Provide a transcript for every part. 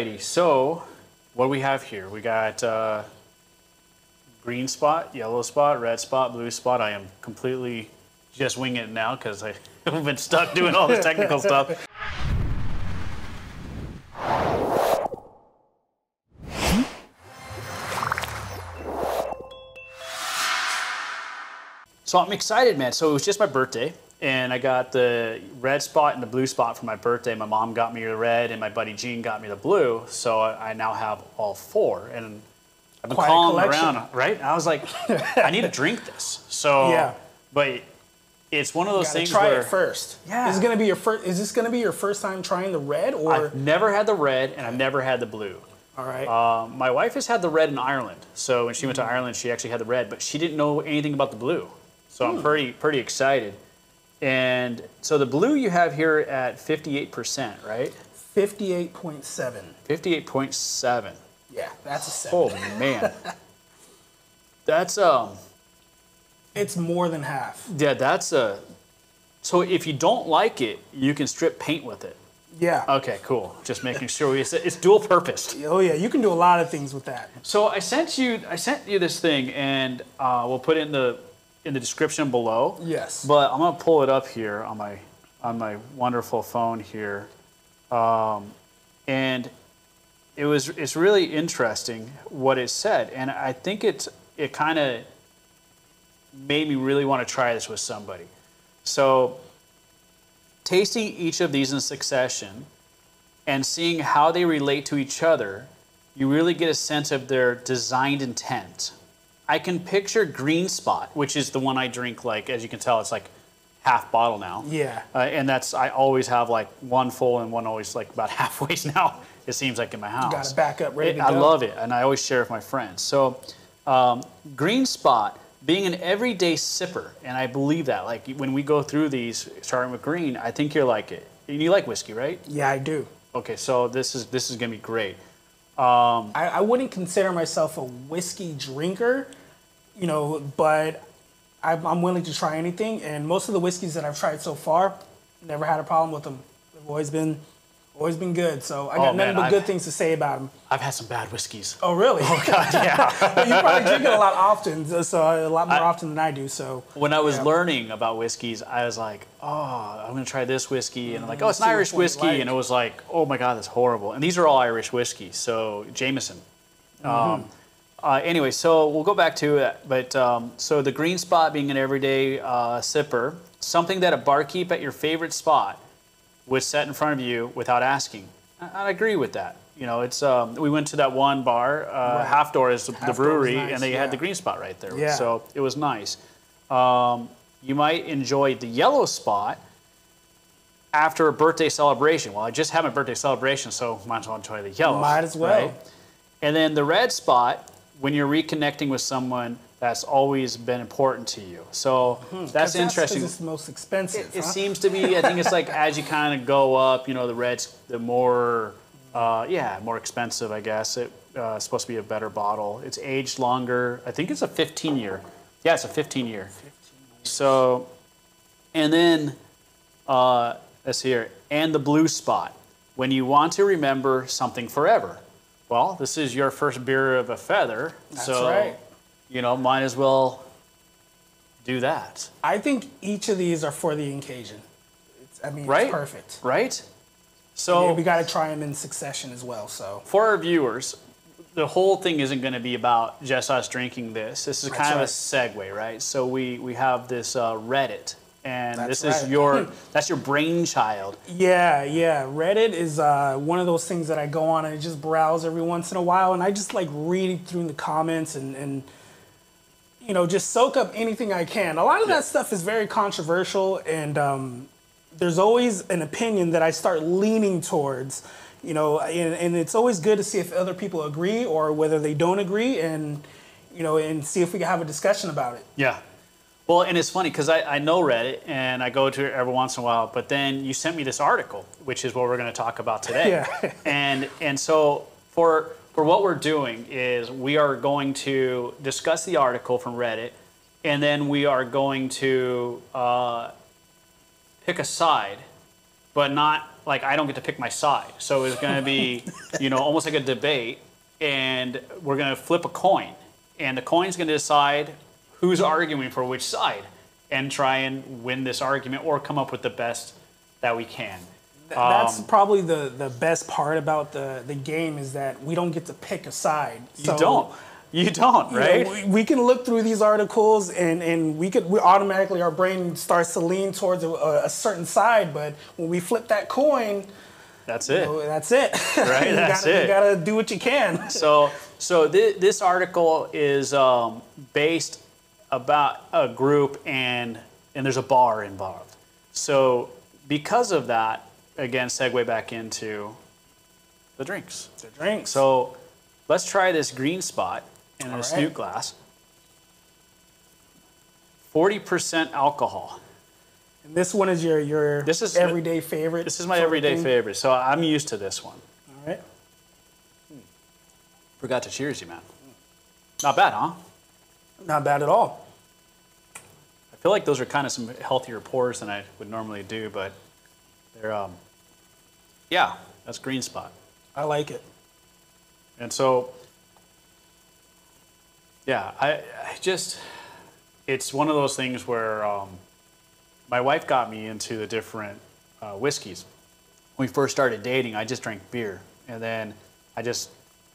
righty. So, what do we have here? We got green spot, yellow spot, red spot, blue spot. I am completely just winging it now because I've been stuck doing all this technical stuff. So I'm excited, man. So it was just my birthday, and I got the red spot and the blue spot for my birthday. My mom got me the red, and my buddy Gene got me the blue. So I now have all four, and I've been calling around, right? I was like, I need to drink this. So, yeah. But it's one of those things try where it first. Yeah. Is this gonna be your first time trying the red, or? I've never had the red, and I've never had the blue. All right. My wife has had the red in Ireland. So when she went to Ireland, she actually had the red, but she didn't know anything about the blue. So I'm pretty excited. And so the blue you have here at 58%, right? 58.7. 58.7. Yeah, that's a 7. Oh man. That's it's more than half. Yeah, that's so if you don't like it, you can strip paint with it. Yeah. Okay, cool. Just making sure it's dual purposed. Oh yeah, you can do a lot of things with that. So I sent you this thing, and we'll put it in the description below. Yes. But I'm gonna pull it up here on my wonderful phone here, and it's really interesting what it said, and I think it kind of made me really want to try this with somebody. So tasting each of these in succession and seeing how they relate to each other, you really get a sense of their designed intent. I can picture Green Spot, which is the one I drink, like, as you can tell, it's like half bottle now. Yeah. And I always have like one full and one always like about halfway now, it seems like in my house. You got to back up, ready to go. I love it, and I always share with my friends. So Green Spot, being an everyday sipper, and I believe that, like when we go through these, starting with green, I think you'll like it. And you like whiskey, right? Yeah, I do. Okay, so this is gonna be great. I wouldn't consider myself a whiskey drinker, but I'm willing to try anything. And most of the whiskeys that I've tried so far, never had a problem with them. They've always been good. So I got nothing but good things to say about them. I've had some bad whiskeys. Oh, really? Oh, God, yeah. Well, you probably drink it a lot more often than I do. So when I was learning about whiskeys, I was like, oh, I'm going to try this whiskey. And I'm like, oh, it's an Irish whiskey. And it was like, oh, my God, that's horrible. And these are all Irish whiskeys. So Jameson. Anyway, so we'll go back to it. But so the Green Spot being an everyday sipper, something that a barkeep at your favorite spot would set in front of you without asking. I agree with that. It's we went to that one bar, Half Door is the brewery, nice, and they had the Green Spot right there. Yeah. So it was nice. You might enjoy the Yellow Spot after a birthday celebration. Well, I just had my birthday celebration, so might as well enjoy the yellow. Might as well. Right? And then the Red Spot, when you're reconnecting with someone that's always been important to you. So that's interesting. It's the most expensive. It seems to be. I think it's like as you kind of go up, the red's the more, more expensive, I guess. It's supposed to be a better bottle. It's aged longer. I think it's a 15-year. Yeah, it's a 15-year. 15 years. So, and then let's see here. And the Blue Spot, when you want to remember something forever. Well, this is your first beer of a feather. That's right. Might as well do that. I think each of these are for the occasion. It's perfect. Right? So we got to try them in succession as well. So for our viewers, the whole thing isn't going to be about just us drinking this. This is kind of a segue, right? So we have this Reddit. And that's is that's your brainchild. Yeah. Reddit is one of those things that I go on and I just browse every once in a while, and I just like reading through the comments and just soak up anything I can. A lot of that stuff is very controversial, and there's always an opinion that I start leaning towards. And it's always good to see if other people agree or whether they don't agree, and see if we can have a discussion about it. Yeah. Well, and it's funny because I know Reddit and I go to it every once in a while, but then you sent me this article, which is what we're going to talk about today. Yeah. and so for what we're doing is we are going to discuss the article from Reddit, and then we are going to pick a side but not like I don't get to pick my side. So it's going to be, almost like a debate, and we're going to flip a coin, and the coin's going to decide who's arguing for which side, and try and win this argument or come up with the best that we can. That's probably the best part about the game is that we don't get to pick a side. You don't, right? We can look through these articles and we automatically, our brain starts to lean towards a certain side, but when we flip that coin, that's it. That's it. Right, You gotta do what you can. So this article is based about a group and there's a bar involved. So because of that, again, segue back into the drinks. So let's try this green spot in a Snoot glass. 40% alcohol. And this one is your everyday favorite? This is my everyday favorite, so I'm used to this one. All right. Forgot to cheers you, man. Not bad, huh? Not bad at all. I feel like those are kind of some healthier pours than I would normally do, but they're, yeah, that's green spot. I like it. And so, yeah, I just, it's one of those things where my wife got me into the different whiskeys. When we first started dating, I just drank beer. And then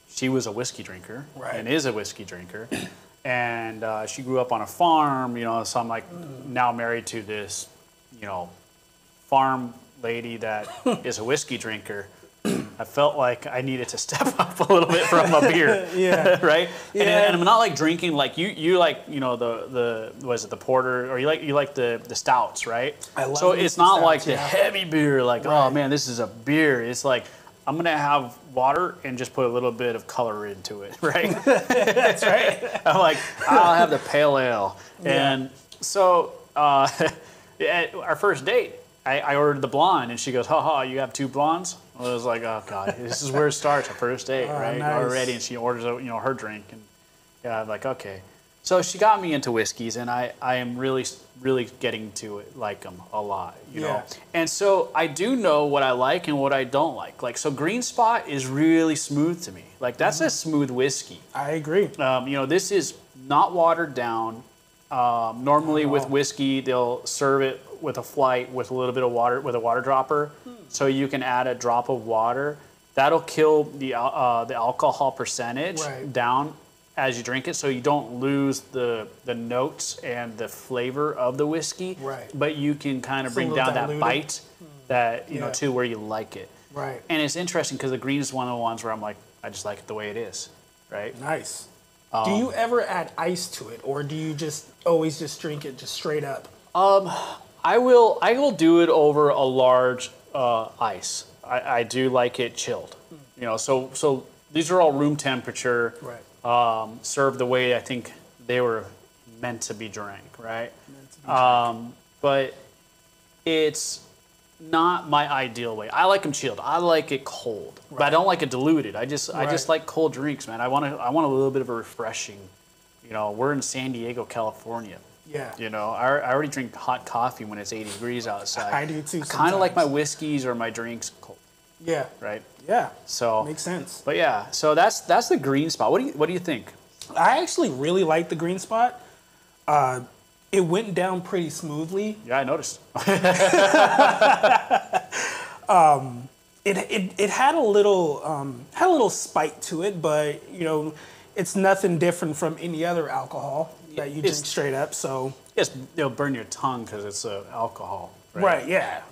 she was a whiskey drinker and is a whiskey drinker. And she grew up on a farm, so I'm like now married to this, farm lady that is a whiskey drinker. I felt like I needed to step up a little bit from a beer, right? Yeah. And I'm not like drinking like you like the was it the porter or you like the stouts, right? I love so it's not stouts, like the heavy beer, like oh man, this is a beer. It's like I'm gonna have water and just put a little bit of color into it, right? That's right. I'm like I'll have the pale ale, and so at our first date. I ordered the blonde, and she goes, "Ha, you have 2 blondes?" I was like, "Oh God, this is where it starts, our first date, right?" Nice. Already, and she orders, her drink, and I'm like, okay. So she got me into whiskeys, and I am really, really getting to it, like them a lot, you know. And so I do know what I like and what I don't like. Like so, Green Spot is really smooth to me. Like that's a smooth whiskey. I agree. This is not watered down. Normally with whiskey, they'll serve it with a flight with a little bit of water, with a water dropper. So you can add a drop of water. That'll kill the alcohol percentage down as you drink it, so you don't lose the notes and the flavor of the whiskey. But you can kind of bring down that bite that to where you like it. And it's interesting because the green is one of the ones where I'm like, I just like it the way it is. Nice. Do you ever add ice to it, or do you just always just drink it just straight up? I will do it over a large ice. I do like it chilled. So these are all room temperature. Served the way I think they were meant to be drank. But it's not my ideal way. I like them chilled. I like it cold, but I don't like it diluted. I just like cold drinks, man. I want a little bit of a refreshing. We're in San Diego, California. I already drink hot coffee when it's 80 degrees outside. I do too. I kind of like my whiskeys or my drinks cold. Right. Yeah. So makes sense. But yeah, so that's the Green Spot. What do you think? I actually really like the Green Spot. It went down pretty smoothly. Yeah, I noticed. It had a little spike to it, but it's nothing different from any other alcohol that you drink straight up. So it'll burn your tongue because it's alcohol. Yeah.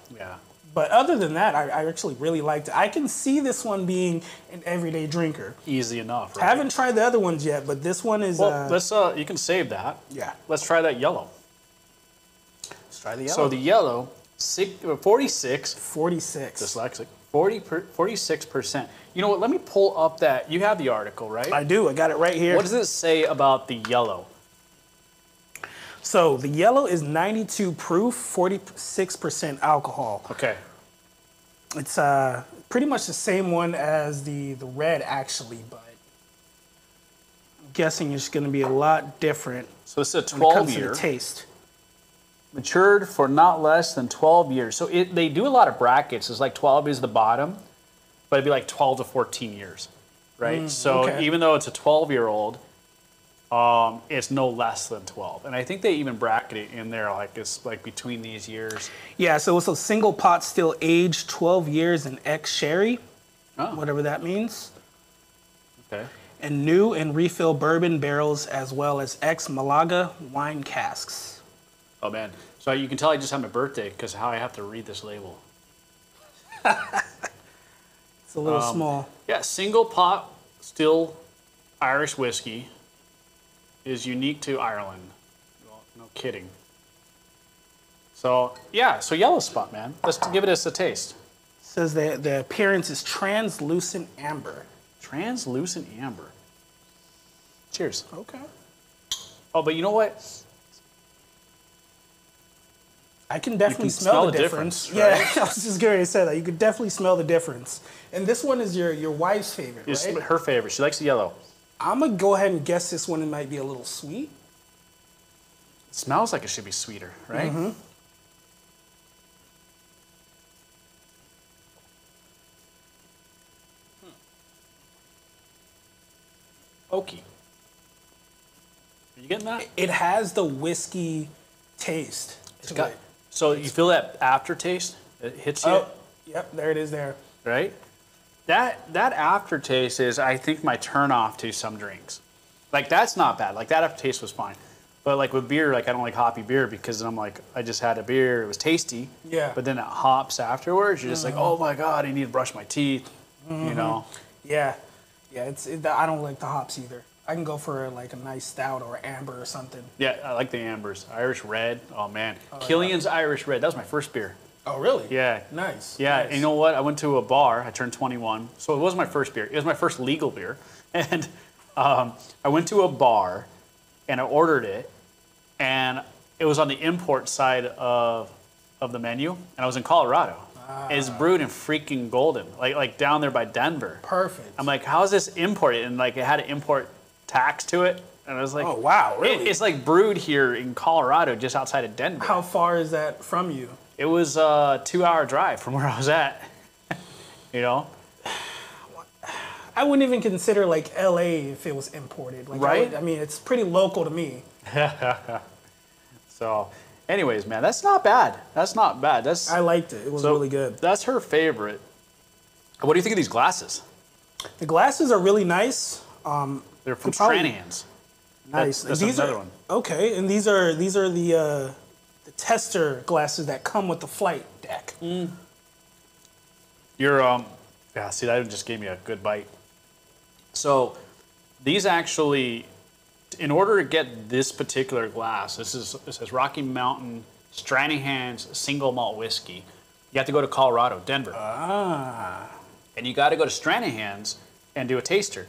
But other than that, I actually really liked it. I can see this one being an everyday drinker. Easy enough. I haven't tried the other ones yet, but this one is. Well, let's. You can save that. Yeah. Let's try that yellow. Let's try the yellow. So the yellow, 46. 46. Dyslexic. 46%. You know what? Let me pull up that. You have the article, right? I do. I got it right here. What does it say about the yellow? So the yellow is 92 proof, 46% alcohol. Okay. It's pretty much the same one as the red, actually, but I'm guessing it's going to be a lot different. So it's a 12-year. When it comes to the taste. matured for not less than 12 years. So they do a lot of brackets. It's like 12 is the bottom, but it'd be like 12 to 14 years, right? So even though it's a 12-year-old, it's no less than 12. And I think they even bracket it in there, like it's like between these years. Yeah, so it's a single pot still aged 12 years in ex-sherry, whatever that means. Okay. And new and refill bourbon barrels as well as ex-Malaga wine casks. Oh man, so you can tell I just had my birthday because how I have to read this label. It's a little small. Yeah, single pot still Irish whiskey is unique to Ireland. Well, no kidding. So yeah, so yellow spot, man. Let's give it a taste. It says the appearance is translucent amber. Translucent amber. Cheers. Okay. Oh, but you know what? I can definitely smell the difference. right? Yeah, I was just going to say that. You could definitely smell the difference. And this one is your wife's favorite, It's right? her favorite. She likes the yellow. I'm going to go ahead and guess this one might be a little sweet. It smells like it should be sweeter, right? Mm-hmm. Oaky. Are you getting that? It has the whiskey taste. So you feel that aftertaste? It hits you? Oh, yep, there it is there. Right? That aftertaste is, I think, my turnoff to some drinks. Like, that's not bad. Like, that aftertaste was fine. But, like, with beer, like, I don't like hoppy beer because I'm like, I just had a beer. It was tasty. Yeah. But then it hops afterwards. You're just like, oh, my God, I need to brush my teeth, you know? Yeah. Yeah, I don't like the hops either. I can go for like a nice stout or amber or something. Yeah, I like the ambers. Irish red. Oh, man. Killian's Irish Red. That was my first beer. Oh, really? Yeah. Nice. Yeah, nice. and you know what? I went to a bar. I turned 21. So it wasn't my first beer. It was my first legal beer. And I went to a bar, and I ordered it, and it was on the import side of the menu, and I was in Colorado. It's brewed in freaking Golden, like down there by Denver. Perfect. I'm like, how is this imported? And like, it had an import tax to it, and I was like, oh wow, really? It's like brewed here in Colorado, just outside of Denver. How far is that from you? It was a 2-hour drive from where I was at. You know? I wouldn't even consider like LA if it was imported. Like, right? I mean, it's pretty local to me. So, anyways, man, that's not bad. That's not bad. I liked it. It was really good. That's her favorite. What do you think of these glasses? The glasses are really nice. They're from Stranahan's. Nice. That's these another are, one. Okay, and these are the tester glasses that come with the flight deck. You're yeah. See, that just gave me a good bite. So, these actually, in order to get this particular glass, this says Rocky Mountain Stranahan's single malt whiskey. You have to go to Colorado, Denver. And you got to go to Stranahan's and do a taster.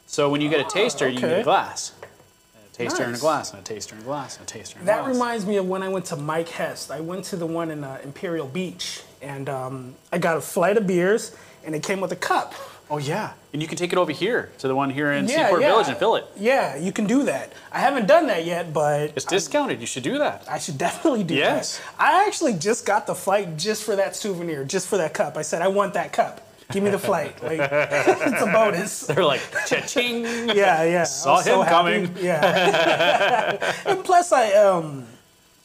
So when you get a taster, you get a glass. A taster and a glass, and a taster and a glass, and a taster and a glass. That reminds me of when I went to Mike Hest. I went to the one in Imperial Beach, and I got a flight of beers, and it came with a cup. Oh, yeah. And you can take it over here to the one here in Seaport Village and fill it. Yeah, you can do that. I haven't done that yet, but... It's discounted. You should do that. I should definitely do that. I actually just got the flight just for that souvenir, just for that cup. I said, I want that cup. Give me the flight. Like, it's a bonus. They're like, cha-ching. Yeah. Saw him coming. Yeah. And plus, I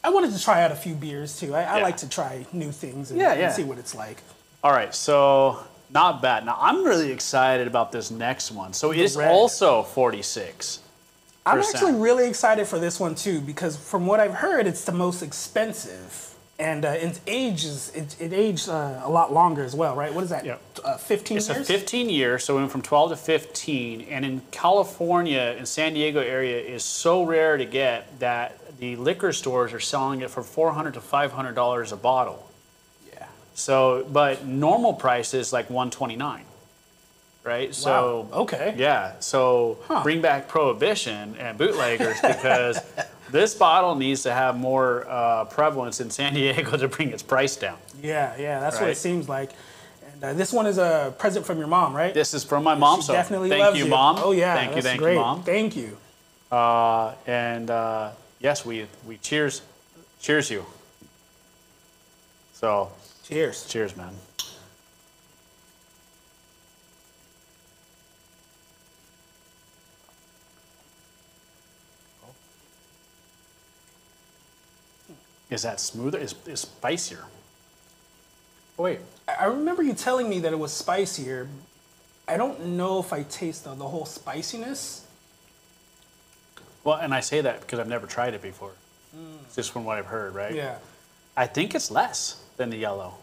wanted to try out a few beers, too. I like to try new things and see what it's like. All right, so... Not bad. Now, I'm really excited about this next one. So it is also 46%. I'm actually really excited for this one, too, because from what I've heard, it's the most expensive. And it aged a lot longer as well, right? What is that, 15 years? It's a 15 year, so we went from 12 to 15. And in California, in San Diego area, is so rare to get that the liquor stores are selling it for $400 to $500 a bottle. So, but normal price is like $129, right? So, okay. Yeah, so bring back Prohibition and bootleggers because this bottle needs to have more prevalence in San Diego to bring its price down. Yeah, that's what it seems like. And this one is a present from your mom, right? This is from my mom, so definitely thank you, Mom. Oh, yeah, thank that's you, great. Mom. Thank you. Yes, we cheers you. So, Cheers. cheers, man. Is that smoother? Is spicier? Oh, wait. I remember you telling me that it was spicier. I don't know if I taste the whole spiciness. Well, and I say that because I've never tried it before. Just from what I've heard, right? Yeah. I think it's less than the yellow.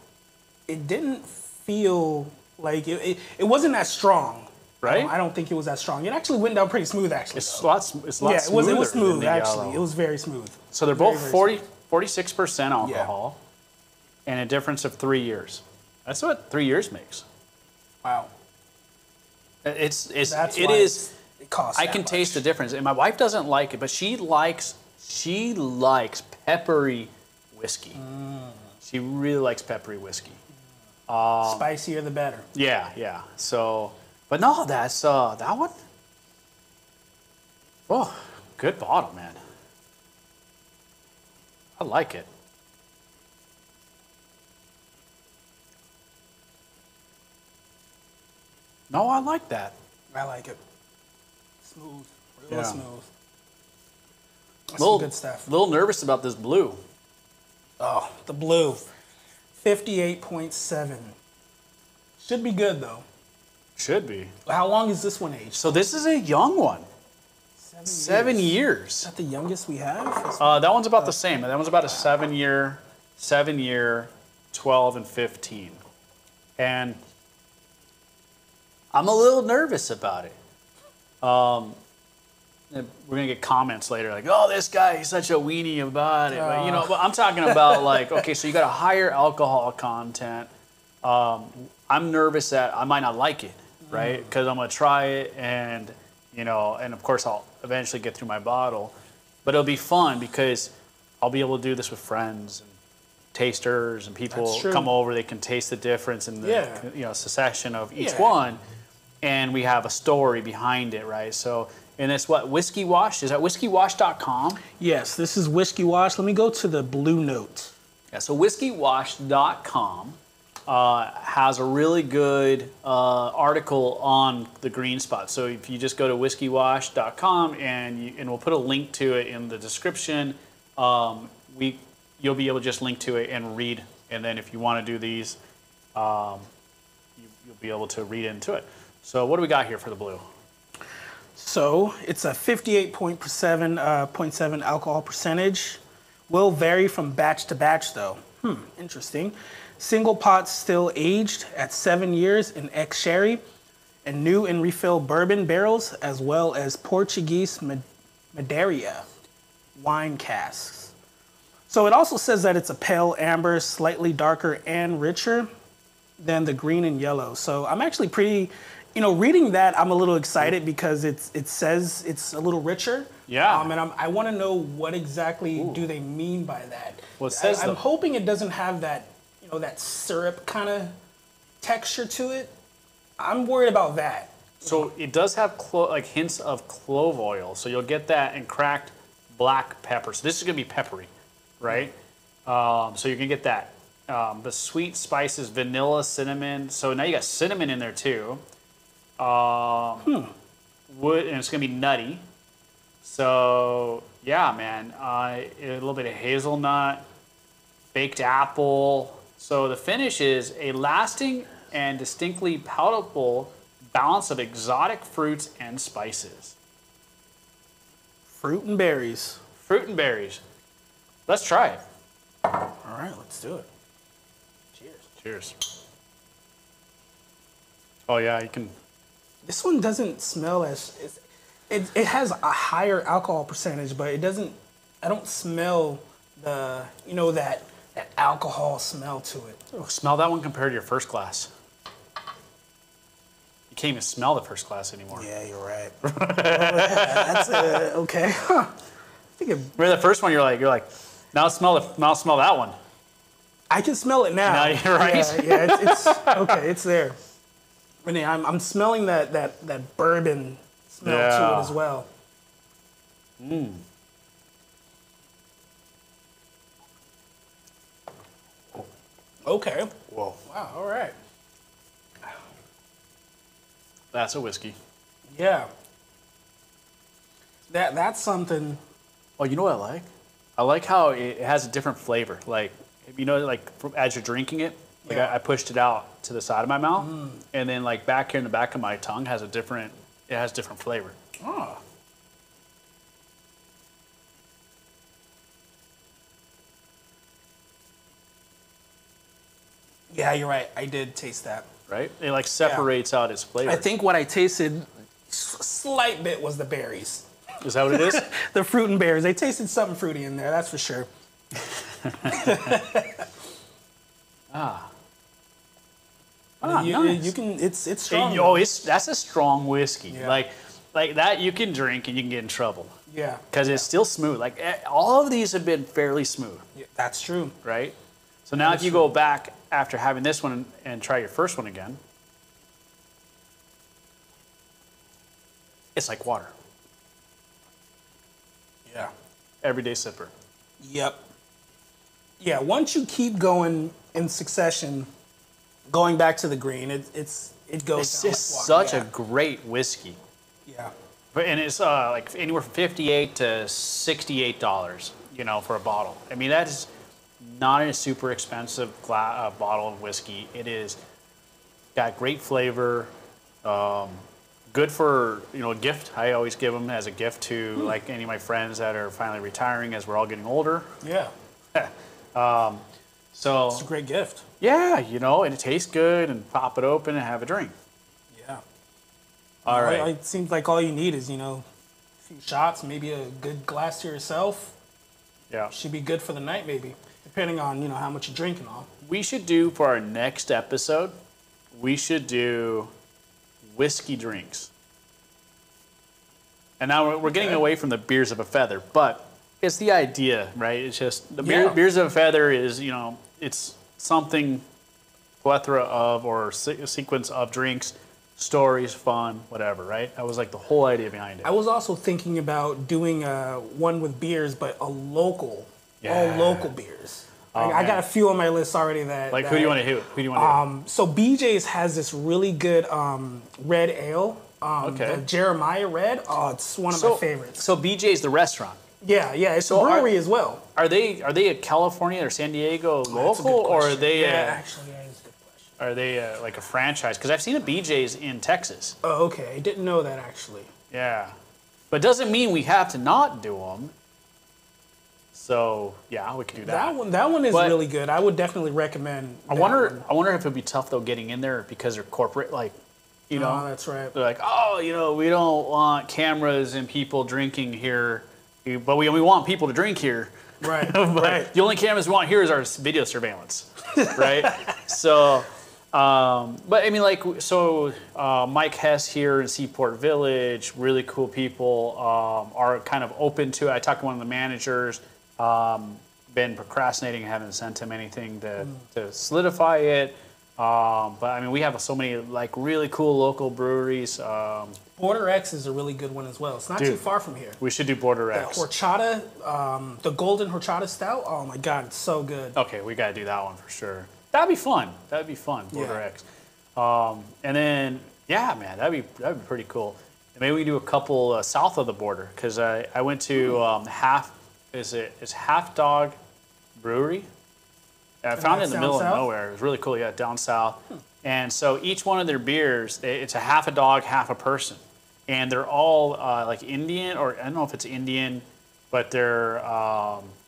It didn't feel like it wasn't that strong. Right? I don't think it was that strong. It actually went down pretty smooth, actually. It's a lot smoother. It was than smooth, the actually. yellow. It was very smooth. So they're both 46% alcohol, and a difference of 3 years. That's what 3 years makes. Wow. It why is. It costs. I can taste the difference, and my wife doesn't like it, but she likes peppery whiskey. She really likes peppery whiskey. Spicier the better. Yeah. So, but no, that's that one. Oh, good bottle, man. I like it. No, I like that. I like it. Smooth. Real smooth. That's Little, some good stuff. A little nervous about this blue. Oh, the blue. 58.7. Should be good, though. Should be. How long is this one aged? So this is a young one. 7 years. Is that the youngest we have? That one's about the same. That one's about a 7 year, 12 and 15. And I'm a little nervous about it. We're gonna get comments later like, "Oh, this guy, he's such a weenie about it." But, but I'm talking about like, okay, so you got a higher alcohol content. I'm nervous that I might not like it, right? Because I'm gonna try it, and and of course I'll eventually get through my bottle. But it'll be fun because I'll be able to do this with friends and tasters, and people come over. They can taste the difference in the succession of each one, and we have a story behind it, right? So. And it's what, Whiskey Wash? Is that whiskeywash.com? Yes, this is Whiskey Wash. Let me go to the blue note. Yeah, so whiskeywash.com has a really good article on the green spot. So if you just go to whiskeywash.com and we'll put a link to it in the description, you'll be able to just link to it and read. And then if you want to do these, you'll be able to read into it. So what do we got here for the blue? So it's a 58.7 alcohol percentage. Will vary from batch to batch though. Interesting. Single pot still aged at 7 years in ex-sherry and new and refill bourbon barrels, as well as Portuguese Madeira wine casks. So it also says that it's a pale amber, slightly darker and richer than the green and yellow. So I'm actually pretty... reading that, I'm a little excited because it says it's a little richer. Yeah. And I want to know what exactly do they mean by that. Well, it says I'm hoping it doesn't have that, that syrup kind of texture to it. I'm worried about that. So it does have hints of clove oil. So you'll get that and cracked black pepper. So this is going to be peppery, right? So you're going to get that. The sweet spices, vanilla, cinnamon. So now you got cinnamon in there too. Wood, and it's gonna be nutty. So yeah, man, a little bit of hazelnut, baked apple. So the finish is a lasting and distinctly palatable balance of exotic fruits and spices. Fruit and berries. Fruit and berries. Let's try it. All right, let's do it. Cheers. Cheers. Oh yeah, you can. This one doesn't smell as... It has a higher alcohol percentage, but it doesn't... I don't smell the, that alcohol smell to it. Oh, smell that one compared to your first glass. You can't even smell the first glass anymore. Yeah, you're right. That's okay. Huh. Remember the first one? You're like, now smell that one. I can smell it now. Now you're right. Yeah, it's okay. It's there. Renee, I'm smelling that bourbon smell to it as well. Okay. Whoa. Wow. All right. That's a whiskey. Yeah. That's something. Oh, you know what I like? I like how it has a different flavor. Like, you know, like as you're drinking it, like Yeah. I pushed it out to the side of my mouth, and then like back here in the back of my tongue has it has different flavor. Oh. Yeah, you're right. I did taste that. Right? It like separates out its flavor. I think what I tasted slight bit was the berries. Is that what it is? The fruit and berries. They tasted something fruity in there, that's for sure. Nice. You can. It's strong. Oh, that's a strong whiskey. Yeah. Like that you can drink and you can get in trouble Yeah. because it's still smooth. Like all of these have been fairly smooth, Yeah, that's true. right? So now if you go back after having this one and try your first one again, it's like water. Yeah. Everyday sipper. Yep. Yeah. Once you keep going in succession, going back to the green, it goes. It's down just like water. such Yeah. a great whiskey. Yeah. And it's like anywhere from $58 to $68, you know, for a bottle. I mean, that is not a super expensive bottle of whiskey. It is got great flavor, good for, you know, a gift. I always give them as a gift to like any of my friends that are finally retiring as we're all getting older. Yeah. So It's a great gift. yeah, you know, and it tastes good, and pop it open and have a drink. Yeah. All right. It seems like all you need is, a few shots, maybe a good glass to yourself. Yeah. Should be good for the night, maybe, depending on, how much you're drinking on. We should do for our next episode, we should do whiskey drinks. And now we're getting away from the beers of a feather, but it's the idea, right? It's just the beers of a feather is, it's something plethora of or a sequence of drinks, stories, fun, whatever, right? That was like the whole idea behind it. I was also thinking about doing one with beers, but all local beers. I man. got a few on my list already that. Like, who do you want to hit? Who do you want to So BJ's has this really good red ale. Okay. The Jeremiah Red. Oh, it's one of my favorites. So BJ's the restaurant. Yeah, it's a brewery as well. Are they a California or San Diego That's a local, good or are question. they Actually, that is a good question. are they like a franchise? Because I've seen a BJ's in Texas. Oh, okay. I didn't know that actually. Yeah, but doesn't mean we have to not do them. So yeah, we could do that. That one is But- really good. I would definitely recommend. I wonder if it'd be tough though getting in there because they're corporate, like, Oh, that's right. they're like, oh, we don't want cameras and people drinking here, but we want people to drink here. Right. But right. the only cameras we want here is our video surveillance, right? So, but I mean, like, so Mike Hess here in Seaport Village, really cool people, are kind of open to it. I talked to one of the managers, been procrastinating, haven't sent him anything to solidify it. But I mean, we have so many like really cool local breweries. Border X is a really good one as well. It's not too far from here. We should do Border The X. horchata, the golden horchata stout. Oh my God, it's so good. Okay, we got to do that one for sure. That'd be fun. Border Yeah. X. And then yeah, man, that'd be pretty cool. And maybe we do a couple south of the border because I went to it's Half Dog Brewery. I found it in the middle of nowhere. It was really cool. Yeah, down south. And so each one of their beers, it's a half a dog, half a person. And they're all like Indian, or I don't know if it's Indian, but they're,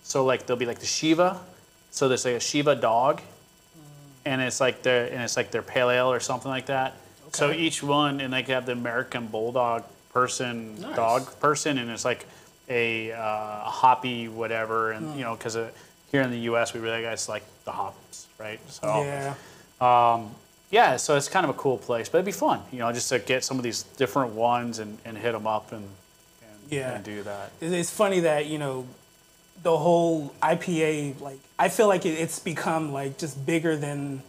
so like they'll be like the Shiva. So there's like a Shiva dog. And it's like their pale ale or something like that. Okay. So each one, and like they have the American Bulldog person, dog person, and it's like a hoppy whatever. And, because here in the U.S., we really guys like the hops, right? So, so it's kind of a cool place, but it'd be fun, just to get some of these different ones and hit them up and do that. It's funny that, the whole IPA, like, I feel like it's become like just bigger than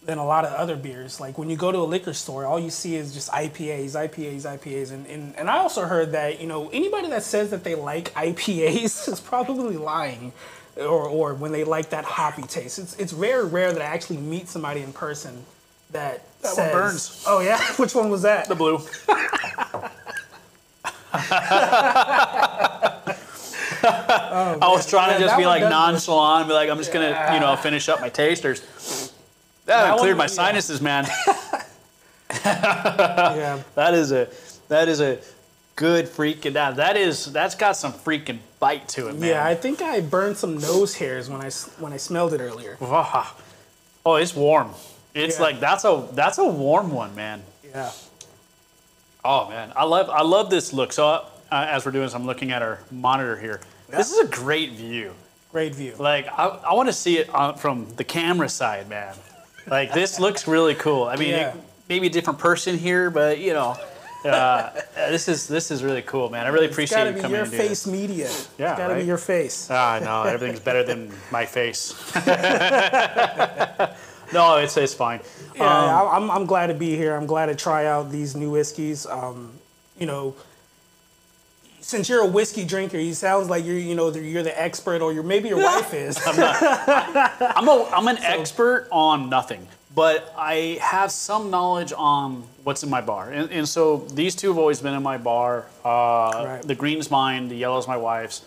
than a lot of other beers. Like when you go to a liquor store, all you see is just IPAs. And I also heard that, anybody that says that they like IPAs is probably lying. Or when they like that hoppy taste. It's very rare that I actually meet somebody in person that says... one burns. Oh yeah? Which one was that? The blue. I was trying to just be like nonchalant, be like, I'm just gonna, finish up my tasters. That cleared my sinuses, man. Yeah. That is a good freaking that's got some freaking bite to it, man. Yeah, I think I burned some nose hairs when I smelled it earlier. Oh, it's warm. It's like that's a warm one, man. Yeah. Oh man, I love this look. So as we're doing this, I'm looking at our monitor here. Yeah. This is a great view. Great view. Like I want to see it from the camera side, man. Like this looks really cool. I mean, maybe a different person here, but this is really cool, man. I really appreciate you coming in. It's gotta be your face media. Yeah, it's gotta be your face. I know everything's better than my face. No, it's fine. Yeah, I'm glad to be here. I'm glad to try out these new whiskeys. Since you're a whiskey drinker, you sounds like you're the expert, or maybe your wife is. I'm not. I'm an expert on nothing, but I have some knowledge on what's in my bar, and so these two have always been in my bar. Right. The green's mine, the yellow's my wife's,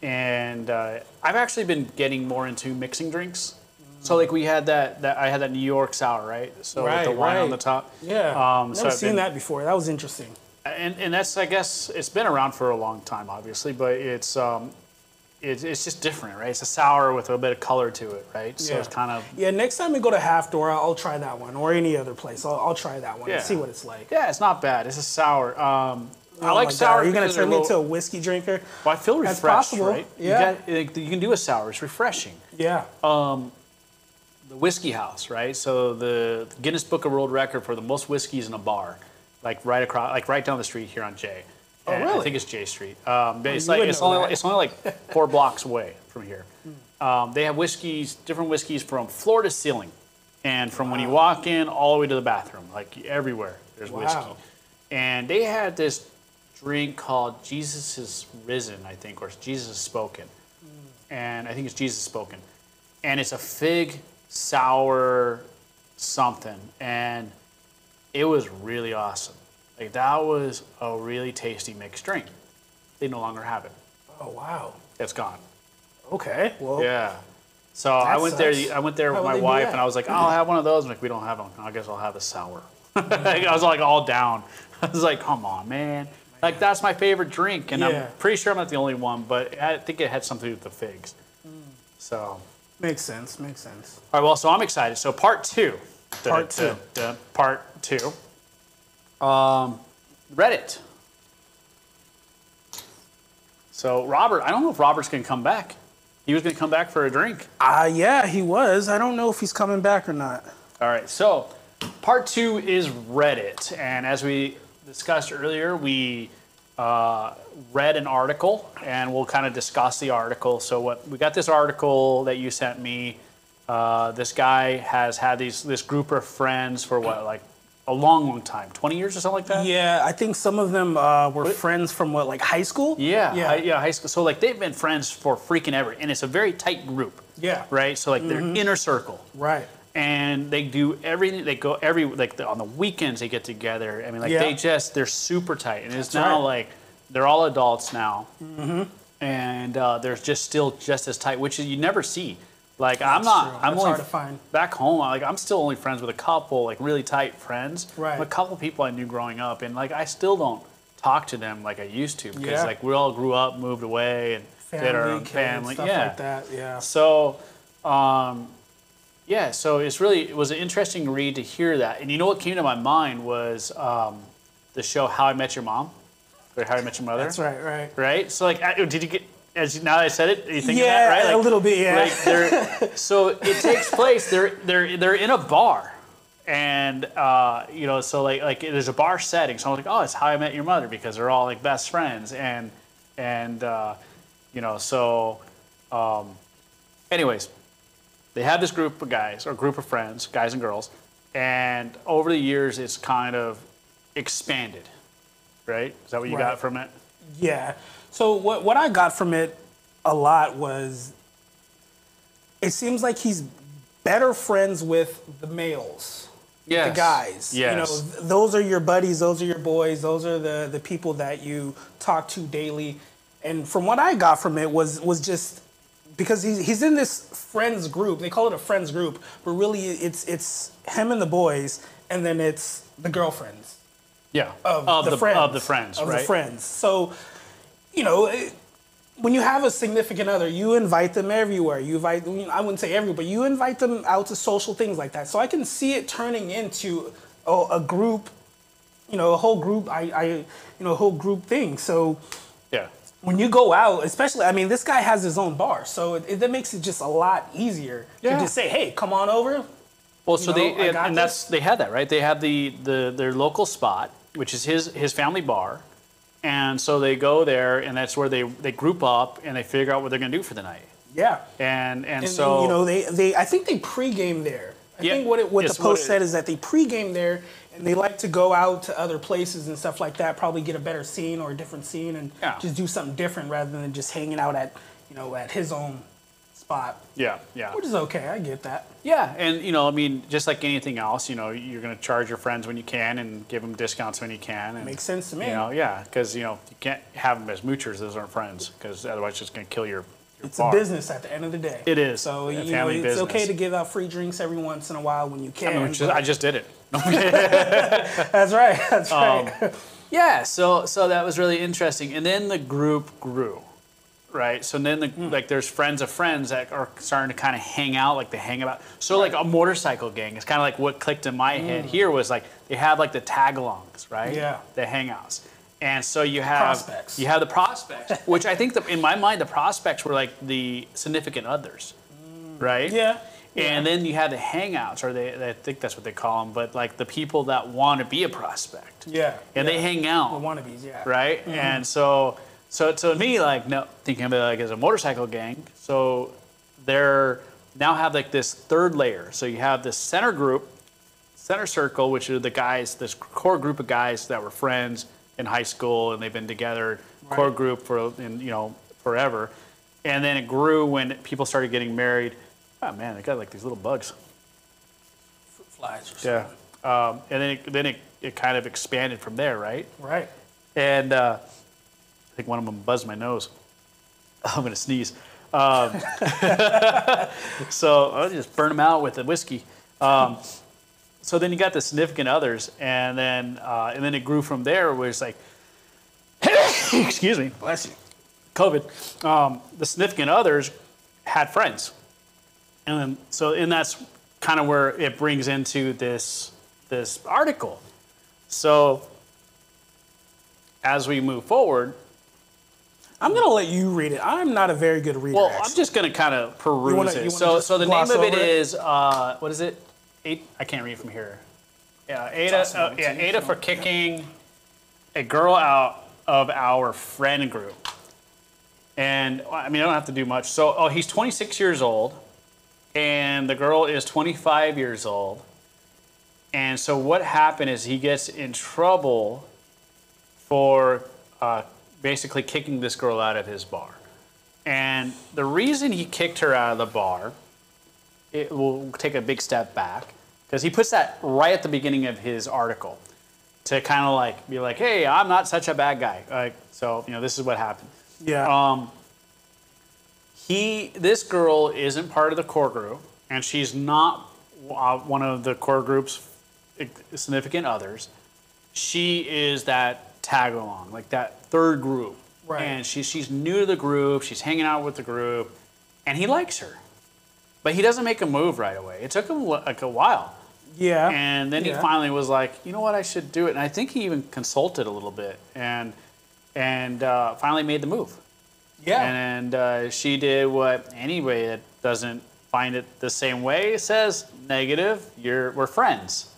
and I've actually been getting more into mixing drinks. So like I had that New York sour, right? So with the wine on the top. Yeah. Never seen that before. That was interesting. And that's, I guess, it's been around for a long time, obviously, but it's just different, right? It's a sour with a bit of color to it, right? So it's kind of... Yeah, next time we go to Half Door, I'll try that one, or any other place. I'll try that one and see what it's like. Yeah, it's not bad. It's a sour. I like sour. Are you going to turn me into a whiskey drinker? Well, I feel refreshed, possible. Right? Yeah. You can do a sour. It's refreshing. Yeah. The Whiskey House, right? So the Guinness Book of World Record for the most whiskeys in a bar. Like right down the street here on J. Oh, really? I think it's J Street. But it's only like 4 blocks away from here. They have different whiskeys from floor to ceiling, and from when you walk in all the way to the bathroom, like everywhere there's whiskey. And they had this drink called Jesus is Risen, I think, or Jesus is Spoken, and I think it's Jesus Spoken, and it's a fig sour something, and it was really awesome. Like that was a really tasty mixed drink. They no longer have it. Oh wow. It's gone. Okay. Well. Yeah. So I went there with my wife, and I was like, I'll have one of those. I'm like, we don't have one. I guess I'll have a sour. I was like all down. I was like, come on, man. Like that's my favorite drink, and I'm pretty sure I'm not the only one, but I think it had something to do with the figs. So. Makes sense. All right. Well, so I'm excited. So part two. Part two. Reddit. So Robert, I don't know if Robert's gonna come back. He was gonna come back for a drink. Yeah, he was. I don't know if he's coming back or not. All right, so part two is Reddit. And as we discussed earlier, we read an article, and we'll kind of discuss the article. So we got this article that you sent me. This guy has had this group of friends for like a long time, 20 years or something like that? Yeah, I think some of them were friends from like high school? Yeah, high school. So like they've been friends for freaking ever, and it's a very tight group. Yeah. Right? So like they're inner circle. Right. And they do everything, they go on the weekends they get together. I mean, like they're super tight. And it's now like, they're all adults now. And they're still just as tight, which you never see. Like I'm only hard to find. Back home. Like I'm still only friends with a couple, like really tight friends. Right. A couple people I knew growing up, and like I still don't talk to them like I used to because like we all grew up, moved away, and did our own family, stuff like that. Yeah. So, so it was an interesting read to hear that. And you know what came to my mind was the show How I Met Your Mom, or How I Met Your Mother. That's right. Right. So like, did you get? Now that I said it, are you thinking that, right? Like, a little bit, yeah. Like so it takes place. They're in a bar, and so like there's a bar setting. So I'm like, oh, it's How I Met Your Mother because they're all like best friends, anyways, they had this group of guys or group of friends, guys and girls, and over the years it's kind of expanded, right? Is that what you got from it? Yeah. So what I got from it a lot was it seems like he's better friends with the males. Yes. The guys. Yes. You know, those are your buddies, those are your boys, those are the people that you talk to daily. And from what I got from it was just because he's in this friends group. They call it a friends group, but really it's him and the boys, and then it's the girlfriends. Yeah. Of the friends. Of the friends, Of right? the friends. So, you know, when you have a significant other, you invite them everywhere. I wouldn't say everywhere, but you invite them out to social things like that. So I can see it turning into a group, you know, a whole group, a whole group thing. So Yeah. when you go out, especially, I mean, this guy has his own bar, so that makes it just a lot easier to just say, hey, come on over. Well, so they had that, right? They had their local spot, which is his family bar. And so they go there, and that's where they group up and they figure out what they're going to do for the night. Yeah. And so you know, I think they pregame there. I think what the post said is that they pregame there, and they like to go out to other places and stuff like that, probably get a better scene or a different scene, and just do something different rather than just hanging out at his own spot. Yeah. Which is okay. I get that. Yeah, and I mean, just like anything else, you're going to charge your friends when you can and give them discounts when you can. And, makes sense to me. Because you can't have them as moochers; those aren't friends. Because otherwise, it's just going to kill your It's bar. a business at the end of the day. It is. So it's okay to give out free drinks every once in a while when you can. I just did it. That's right. That's right. Yeah. So that was really interesting, and then the group grew. Right, so then like there's friends of friends that are starting to kind of hang out, like they hang about. So like a motorcycle gang, it's kind of like what clicked in my head here was like they have like the tag-alongs, right? Yeah. The hangouts, and so you have Prospects. the prospects, which I think in my mind the prospects were like the significant others, right? Yeah. And then you have the hangouts, or I think that's what they call them, but like the people that want to be a prospect. Yeah. And they hang out. The wannabes, yeah. Right, and so to me, like, thinking of it like as a motorcycle gang, so they're now have like this third layer. So you have this center circle, which are the guys, this core group of guys that were friends in high school and they've been together, core group forever. And then it grew when people started getting married. Oh man, they got like these little bugs. Fruit flies or something. Yeah. And then it kind of expanded from there, right? Right. And I think one of them buzzed my nose. I'm going to sneeze. So I'll just burn them out with the whiskey. So then you got the significant others, and then it grew from there, where it's like, excuse me, bless you, COVID. The significant others had friends, and that's kind of where it brings into this article. So as we move forward. I'm going to let you read it. I'm not a very good reader. Well, I'm just going to kind of peruse it. So the name of it is, what is it? I can't read from here. Yeah, aita for kicking a girl out of our friend group. And, I mean, I don't have to do much. So, he's 26 years old, and the girl is 25 years old. And so what happened is he gets in trouble for basically kicking this girl out of his bar. And the reason he kicked her out of the bar, it will take a big step back, because he puts that right at the beginning of his article to kind of like be like, hey, I'm not such a bad guy. So, this is what happened. Yeah. This girl isn't part of the core group, and she's not one of the core group's significant others. She is that tag along, like that third group. Right. And she's new to the group, she's hanging out with the group, and he likes her. But he doesn't make a move right away. It took him like a while. Yeah. And then he finally was like, you know what, I should do it. And I think he even consulted a little bit and finally made the move. Yeah. And she did what anybody that doesn't find it the same way says, negative, we're friends.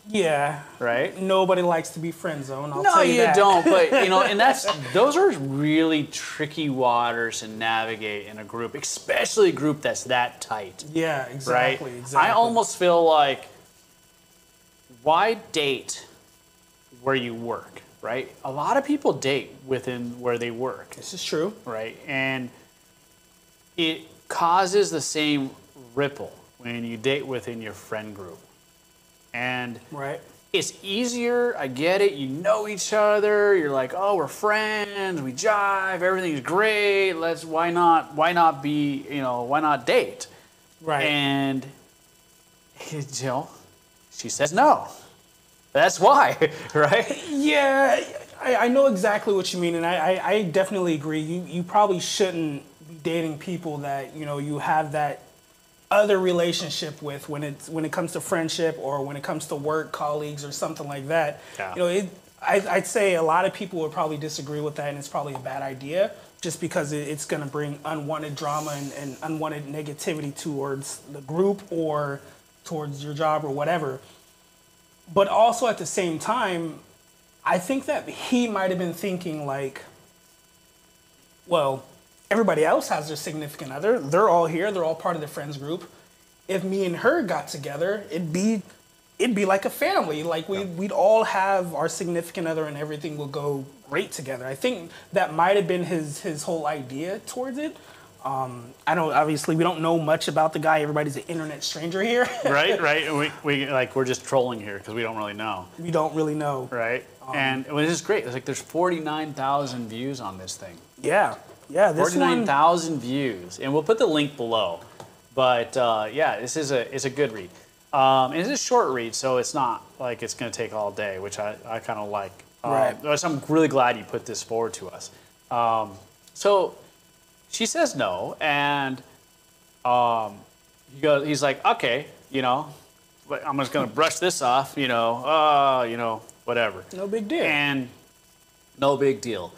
Yeah. right? Nobody likes to be friend zoned. I'll No, tell you that. don't. But and those are really tricky waters to navigate in a group, especially a group that's that tight. Yeah, exactly. Right? Exactly. I almost feel like, why date where you work, right? A lot of people date within where they work, This is true. right? And it causes the same ripple when you date within your friend group. And Right. it's easier, I get it, you know each other, you're like, oh, we're friends, we jive, everything's great, why not date? Right. And, she says no. That's why, right? Yeah, I know exactly what you mean, and I definitely agree. You probably shouldn't be dating people that you have that other relationship with when it comes to friendship or when it comes to work colleagues or something like that. Yeah. I'd say a lot of people would probably disagree with that, and it's probably a bad idea just because it's going to bring unwanted drama and unwanted negativity towards the group or towards your job or whatever. But also at the same time, I think that he might have been thinking like, well, everybody else has their significant other. They're all here. They're all part of the friends group. If me and her got together, it'd be like a family. Like we'd all have our significant other and everything will go great together. I think that might have been his whole idea towards it. I know obviously we don't know much about the guy. Everybody's an internet stranger here. Right. We're just trolling here because we don't really know. We don't really know. Right. And this is great. It's like there's 49,000 views on this thing. Yeah. This 49,000 views, and we'll put the link below. But this is a good read. And it's a short read, so it's not like it's going to take all day, which I kind of like. Right. So I'm really glad you put this forward to us. So she says no, and he's like, okay, I'm just going to brush this off, whatever. No big deal. And no big deal.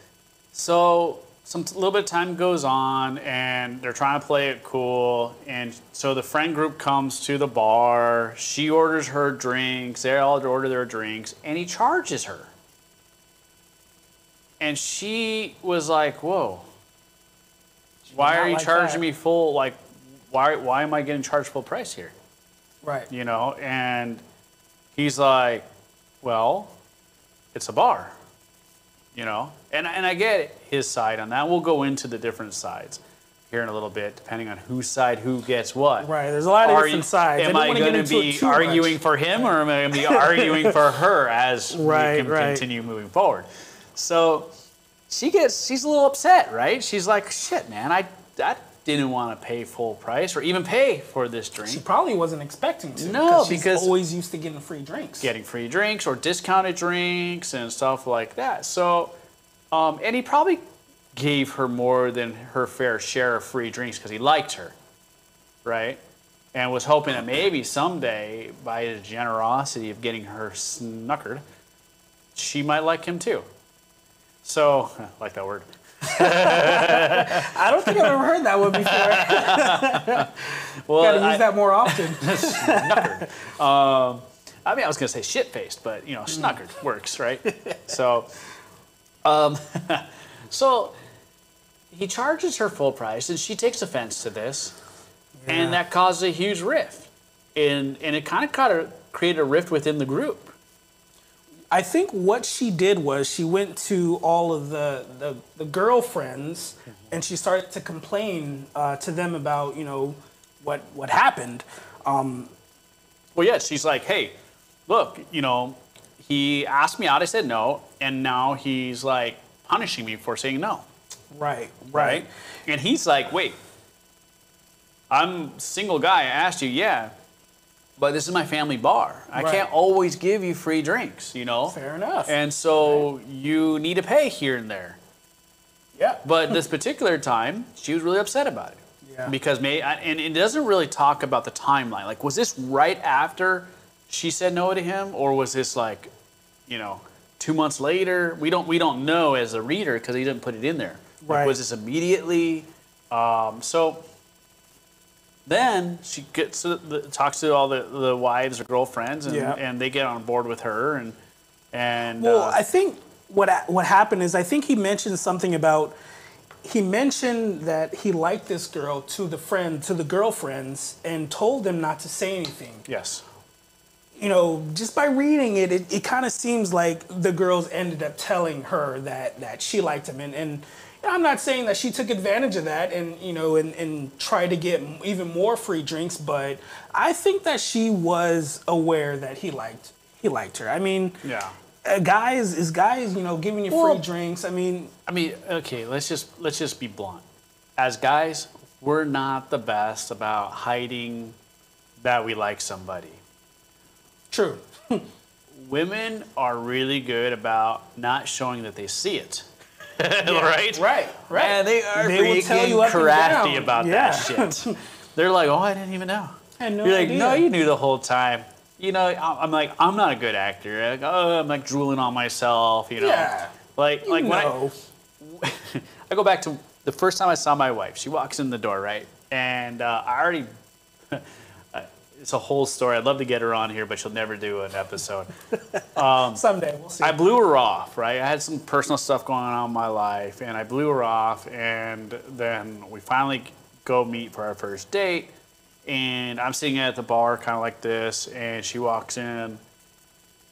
So a little bit of time goes on, and they're trying to play it cool. And so the friend group comes to the bar. She orders her drinks. They all order their drinks, and he charges her. And she was like, "Whoa, why are you charging me full? Like, why am I getting charged full price here?" Right. And he's like, "Well, it's a bar." And I get his side on that. We'll go into the different sides here in a little bit, depending on whose side who gets what. Right, there's a lot of different sides. Am I going to be arguing for him, or am I going to be arguing for her as we can continue moving forward? So she's a little upset, right? She's like, shit, man, I didn't want to pay full price or even pay for this drink. She probably wasn't expecting to. No, she's because always used to getting free drinks. Getting free drinks or discounted drinks and stuff like that. So, and he probably gave her more than her fair share of free drinks because he liked her, right? And was hoping that maybe someday, by his generosity of getting her snookered, she might like him too. So, I like that word. I don't think I've ever heard that one before. Well, gotta use that more often. Snookered. I was gonna say shit-faced, but snookered works, right? So, so he charges her full price, and she takes offense to this, and that causes a huge rift, and it kind of created a rift within the group. I think what she did was she went to all of the girlfriends and she started to complain to them about what happened. Well, yeah, she's like, hey, look, he asked me out, I said no, and now he's like punishing me for saying no. Right. And he's like, wait, I'm a single guy. I asked you, yeah. But this is my family bar. I can't always give you free drinks, Fair enough. And so you need to pay here and there. Yeah. But this particular time, she was really upset about it. Yeah. Because and it doesn't really talk about the timeline. Like, was this right after she said no to him, or was this like, 2 months later? We don't know as a reader because he didn't put it in there. Right. Like, was this immediately? So then she gets talks to all the wives or girlfriends, and, Yeah. and they get on board with her. And Well, I think what happened is I think he mentioned something about he mentioned that he liked this girl to the girlfriends and told them not to say anything. yes, You know, just by reading it, it kind of seems like the girls ended up telling her that she liked him, and you know, I'm not saying that she took advantage of that and you know and tried to get even more free drinks, but I think that she was aware that he liked her. I mean, yeah. guys, you know, giving you free drinks. I mean, Okay, let's just be blunt. As guys, we're not the best about hiding that we like somebody. true. Women are really good about not showing that they see it. Right. And they are They will tell you freaking up and crafty down. about Yeah. that shit. They're like, oh, I didn't even know. I had no You're like, idea. no, you knew the whole time. You know, I'm like, I'm not a good actor. Like, oh, I'm like drooling on myself, you know. Yeah. Like when No. I go back to the first time I saw my wife. She walks in the door, right? And I already, it's a whole story. I'd love to get her on here, but she'll never do an episode. Someday we'll see. I blew her off, right? I had some personal stuff going on in my life, and I blew her off, and then we finally go meet for our first date, and I'm sitting at the bar kind of like this, and she walks in,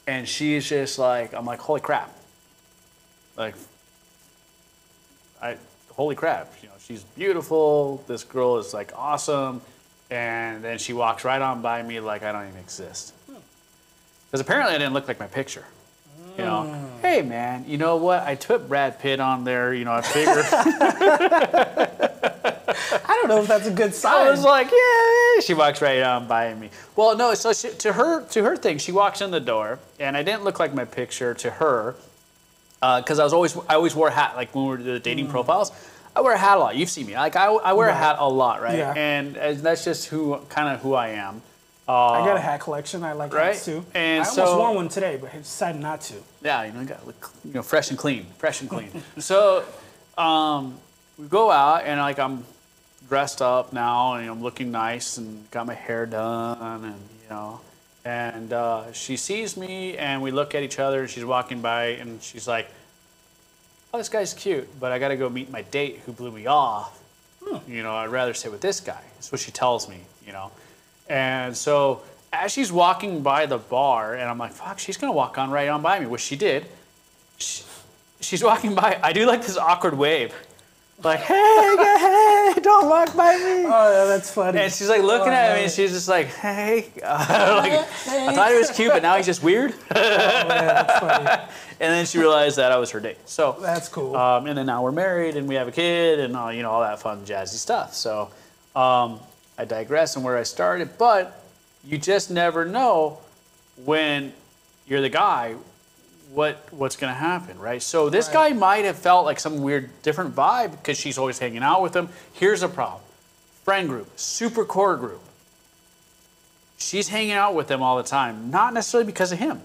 and she's just like, I'm like, holy crap. Like, holy crap, you know, she's beautiful, this girl is like awesome, and then she walks right on by me like I don't even exist. Because apparently I didn't look like my picture. You know, hey man, you know what? I put Brad Pitt on there. You know, I figured. I don't know if that's a good sign. I was like, yeah. She walks right on by me. Well, no. So to her thing, she walks in the door, and I didn't look like my picture to her, because I always wore a hat. Like when we were doing the dating profiles, I wear a hat a lot. You've seen me. Like I wear a hat a lot, right? Yeah. And that's just who I am. I got a hat collection. I like hats too. And I almost wore one today, but I decided not to. Yeah, you know, you got to look, you know, fresh and clean. So we go out, and like I'm dressed up now, and I'm looking nice, and got my hair done, and you know, and she sees me, and we look at each other, and she's walking by, and she's like, "Oh, this guy's cute, but I got to go meet my date who blew me off. You know, I'd rather stay with this guy." That's what she tells me, you know. And so as she's walking by the bar, and I'm like, fuck, she's going to walk on right on by me, which she did. She's walking by. I do like this awkward wave. Like, hey, don't walk by me. Oh, yeah, that's funny. And she's like looking at me, and she's just like, hey. Like, I thought he was cute, but now he's just weird. Oh, yeah, that's funny. And then she realized that I was her date. So That's cool. and then now we're married, and we have a kid, and you know, all that fun, jazzy stuff. So I digress on where I started, but you just never know when you're the guy what's going to happen, right? So this guy might have felt like some weird different vibe because she's always hanging out with him. Here's the problem. Friend group, super core group. She's hanging out with them all the time, not necessarily because of him,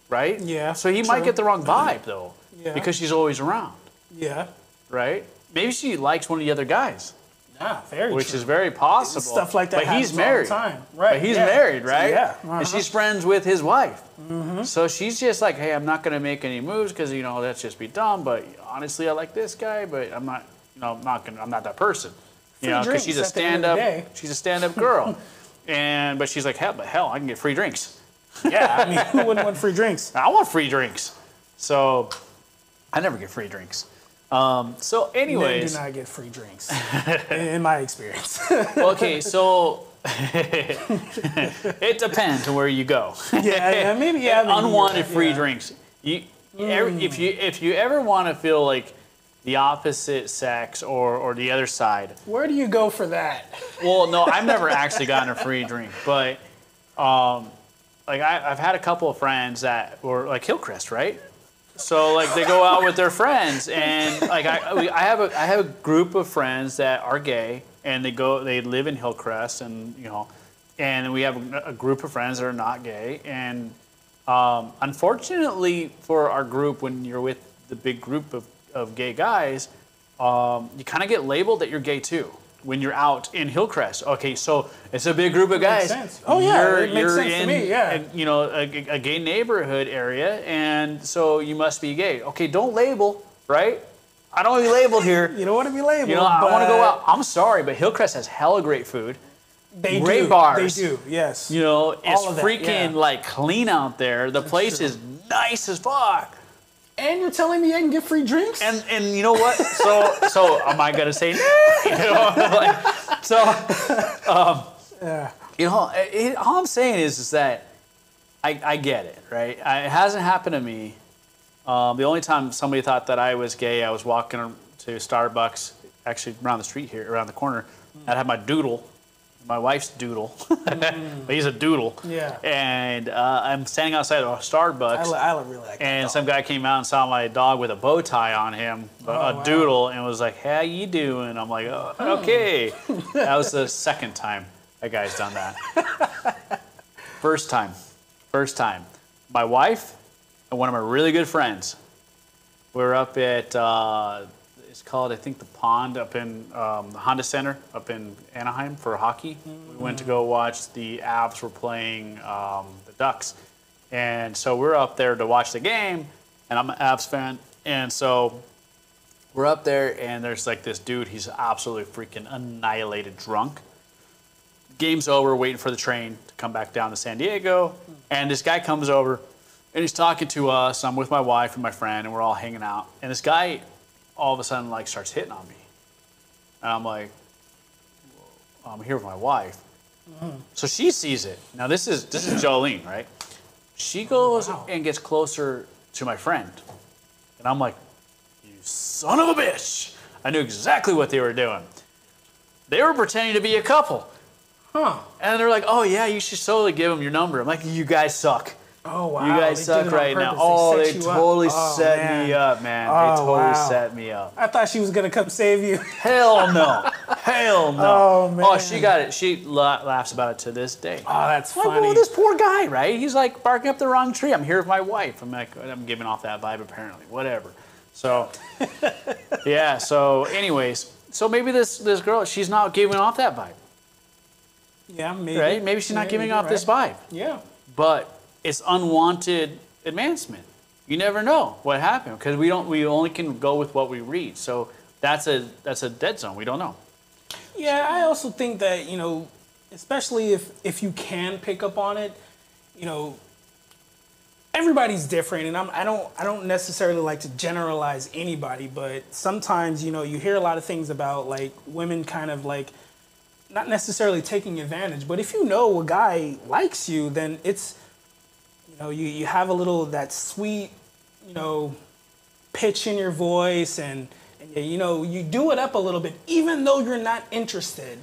right? Yeah, So he might true. get the wrong vibe, though, Yeah. because she's always around, Yeah. right? Maybe she likes one of the other guys. Yeah, very Which true. is very possible. Stuff like that But he's happens all the married. time. Right, But he's yeah. married, right? Yeah, And she's friends with his wife. So she's just like, hey, I'm not going to make any moves because, you know, that's just be dumb. But honestly, I like this guy, but I'm not, you know, I'm not that person. You know, because she's a drinks at the end of the day. she's a stand-up girl. But she's like, hell, I can get free drinks. Yeah, I mean, who wouldn't want free drinks? I want free drinks. So I never get free drinks. So Men anyways. do not get free drinks, in my experience. Okay, so it depends on where you go. Maybe Unwanted free yeah. drinks. If you ever want to feel like the opposite sex or the other side. Where do you go for that? Well, no, I've never actually gotten a free drink, but like I've had a couple of friends that were like Hillcrest, right? So like they go out with their friends, and like I have a group of friends that are gay, and they live in Hillcrest, and you know, and we have a group of friends that are not gay, and unfortunately for our group, when you're with the big group of gay guys, you kind of get labeled that you're gay too, when you're out in Hillcrest. Okay, so it's a big group of guys. Makes sense. Oh yeah, it makes sense to me. Yeah, a gay neighborhood area, and so you must be gay. Okay, don't label, right? I don't want to be labeled here. You don't want to be labeled. I want to go out. I'm sorry, but Hillcrest has hella great food. Great bars. They do. Yes. It's freaking like clean out there. The place is nice as fuck. And you're telling me I can get free drinks? And you know what? So am I gonna say no? All I'm saying is that I get it, right? It hasn't happened to me. The only time somebody thought that I was gay, I was walking to Starbucks, actually around the street here, around the corner. I had my doodle. My wife's doodle, but he's a doodle. Yeah. And I'm standing outside of Starbucks. I really like that and dog. some guy came out and saw my dog with a bow tie on him, a doodle, and was like, "How you doing?" I'm like, "Oh, okay." That was the second time a guy's done that. First time. My wife and one of my really good friends. We were up at it's called, I think, the Pond up in the Honda Center up in Anaheim for hockey. We went to go watch the Avs were playing the Ducks. And so we're up there to watch the game, and I'm an Avs fan. And so we're up there, and there's like this dude, he's absolutely freaking annihilated drunk. Game's over, waiting for the train to come back down to San Diego. And this guy comes over, and he's talking to us. I'm with my wife and my friend, and we're all hanging out. And this guy all of a sudden like starts hitting on me. And I'm like, I'm here with my wife. So she sees it. Now this is Jolene, right? She goes and gets closer to my friend. And I'm like, you son of a bitch. I knew exactly what they were doing. They were pretending to be a couple. And they're like, oh yeah, you should totally give them your number. I'm like, you guys suck. Oh, wow. You guys suck right now. Oh, they totally set me up, man. They totally set me up. I thought she was going to come save you. Hell no. Hell no. Oh, man. Oh, she got it. She laughs about it to this day. Oh, that's funny. Like, oh, this poor guy, right? He's like barking up the wrong tree. I'm here with my wife. I'm like, I'm giving off that vibe apparently. Whatever. So, yeah. So, anyways, so maybe this girl, she's not giving off that vibe. Yeah, maybe. Right? Maybe she's not giving off this vibe. Yeah. But it's unwanted advancement. You never know what happened because we only can go with what we read. So that's a dead zone. We don't know. Yeah, I also think that, especially if you can pick up on it, everybody's different, and I don't necessarily like to generalize anybody, but sometimes, you hear a lot of things about like women kind of like not necessarily taking advantage, but if you know a guy likes you, then it's you have a little that sweet, pitch in your voice, and you do it up a little bit, even though you're not interested.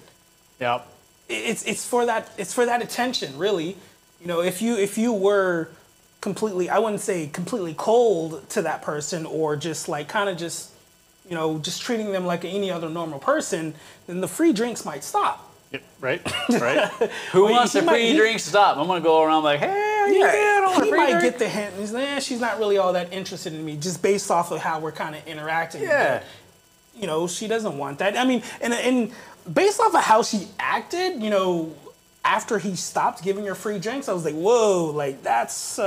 Yep. It's for that attention, really. If you were completely, I wouldn't say completely cold to that person, or just like kind of just treating them like any other normal person, then the free drinks might stop. Right. Who wants the free drinks to stop? I'm gonna go around like, hey, how you doing? He might get the hint. He's she's not really all that interested in me, just based off of how we're kind of interacting. Yeah. But, she doesn't want that. I mean, and based off of how she acted, after he stopped giving her free drinks, I was like, whoa, like that's.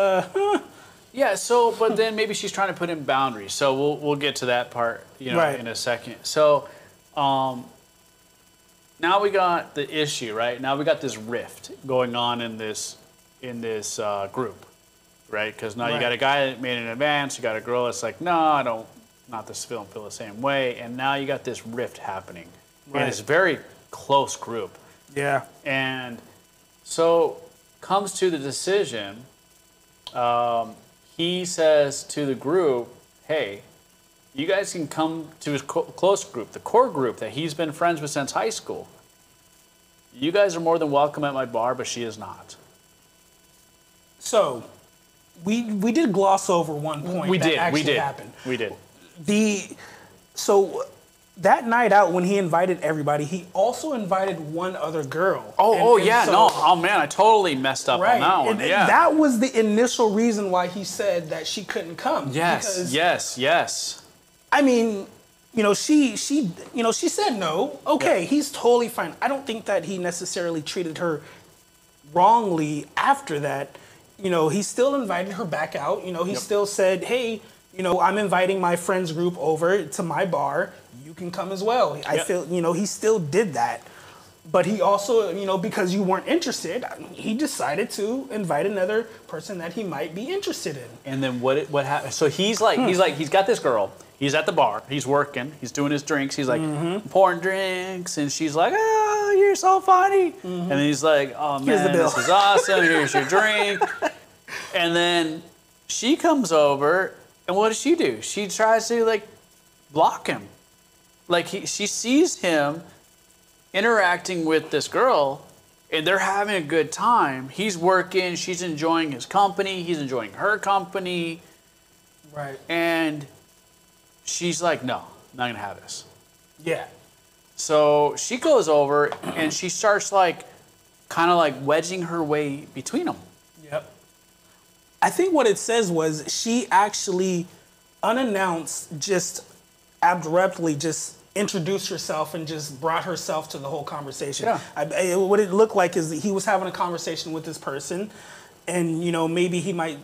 Yeah. So, but then maybe she's trying to put in boundaries. So we'll get to that part, in a second. So. Now we got the issue, right? Now we got this rift going on in this group, right? Because now you got a guy that made an advance, you got a girl that's like, no, I don't, not this feel the same way, and now you got this rift happening, and it's a very close group. Yeah. And so comes to the decision. He says to the group, hey, you guys can come to his close group, the core group that he's been friends with since high school. You guys are more than welcome at my bar, but she is not. So, we did gloss over one point that actually happened. We did. So that night out when he invited everybody, he also invited one other girl. Oh man, I totally messed up on that one. Yeah. That was the initial reason why he said that she couldn't come. Yes. I mean, she said no. Okay, he's totally fine. I don't think that he necessarily treated her wrongly after that. He still invited her back out. He still said, hey, I'm inviting my friends group over to my bar. You can come as well. I feel, he still did that. But he also, because you weren't interested, he decided to invite another person that he might be interested in. And then what happened? So he's got this girl. He's at the bar. He's working. He's doing his drinks. He's like pouring drinks, and she's like, "Oh, you're so funny." And then he's like, "Oh man, this is awesome. Here's your drink." And then she comes over, and what does she do? She tries to block him. She sees him interacting with this girl, and they're having a good time. He's working. She's enjoying his company. He's enjoying her company. Right. And she's like, no, I'm not going to have this. Yeah. So she goes over and she starts kind of wedging her way between them. Yep. I think what it says was she actually unannounced, just abruptly just introduced herself and just brought herself to the whole conversation. Yeah. What it looked like is that he was having a conversation with this person, and maybe he might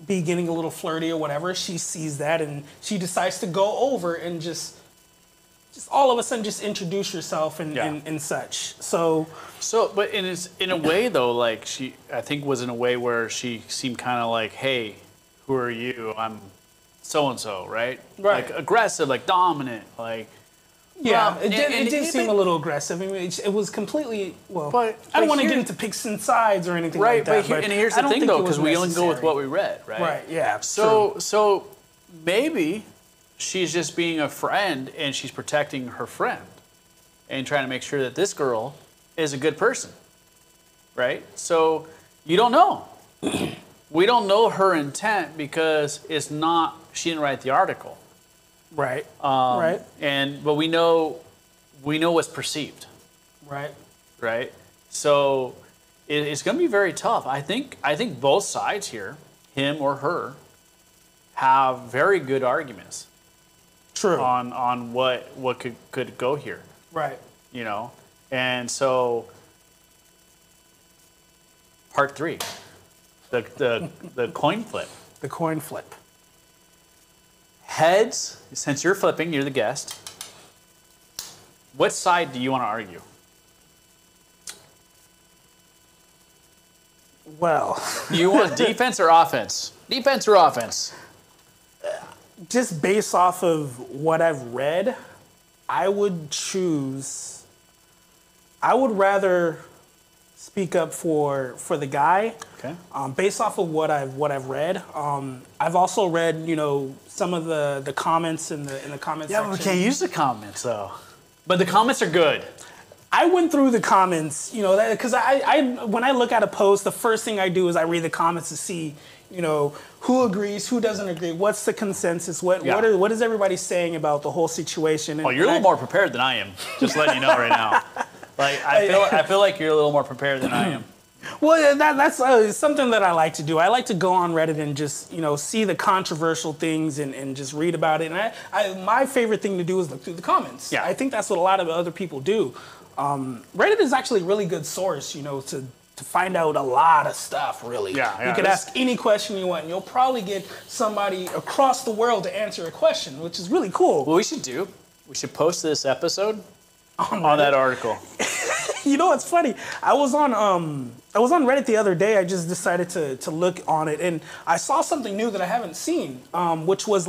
be getting a little flirty or whatever. She sees that and she decides to go over and just all of a sudden just introduce herself and such. So but in a way though, she, I think, was in a way where she seemed kind of like, hey, who are you? I'm so and so, right? Right. Aggressive, dominant, Yeah, it did seem a little aggressive. I mean, it was completely, but I don't want to get into picks and sides or anything like that. But here's the thing, though, because we only go with what we read, right? Right, yeah. So maybe she's just being a friend, and she's protecting her friend and trying to make sure that this girl is a good person, right? So you don't know. We don't know her intent because she didn't write the article. Right. Right. But we know what's perceived. Right. Right. So it's going to be very tough. I think both sides here, him or her, have very good arguments. True. On what could go here. Right. And so part 3, the coin flip. The coin flip. Heads, since you're flipping, you're the guest. What side do you want to argue? Well. You want defense or offense? Defense or offense? Just based off of what I've read, I would rather speak up for the guy. Okay. Based off of what I've read, I've also read some of the comments in the comments section. Yeah, we can't use the comments though. But the comments are good. I went through the comments, because I when I look at a post, the first thing I do is I read the comments to see, who agrees, who doesn't agree, what's the consensus, what is everybody saying about the whole situation. And, you're a little more prepared than I am. Just letting you know right now. I feel like you're a little more prepared than I am. Well, that's something that I like to do. I like to go on Reddit and just, see the controversial things and just read about it. And my favorite thing to do is look through the comments. Yeah. I think that's what a lot of other people do. Reddit is actually a really good source, to find out a lot of stuff, really. Yeah, you could ask any question you want, and you'll probably get somebody across the world to answer a question, which is really cool. What we should post this episode on that article. It's funny. I was on Reddit the other day. I just decided to look on it, and I saw something new that I haven't seen, which was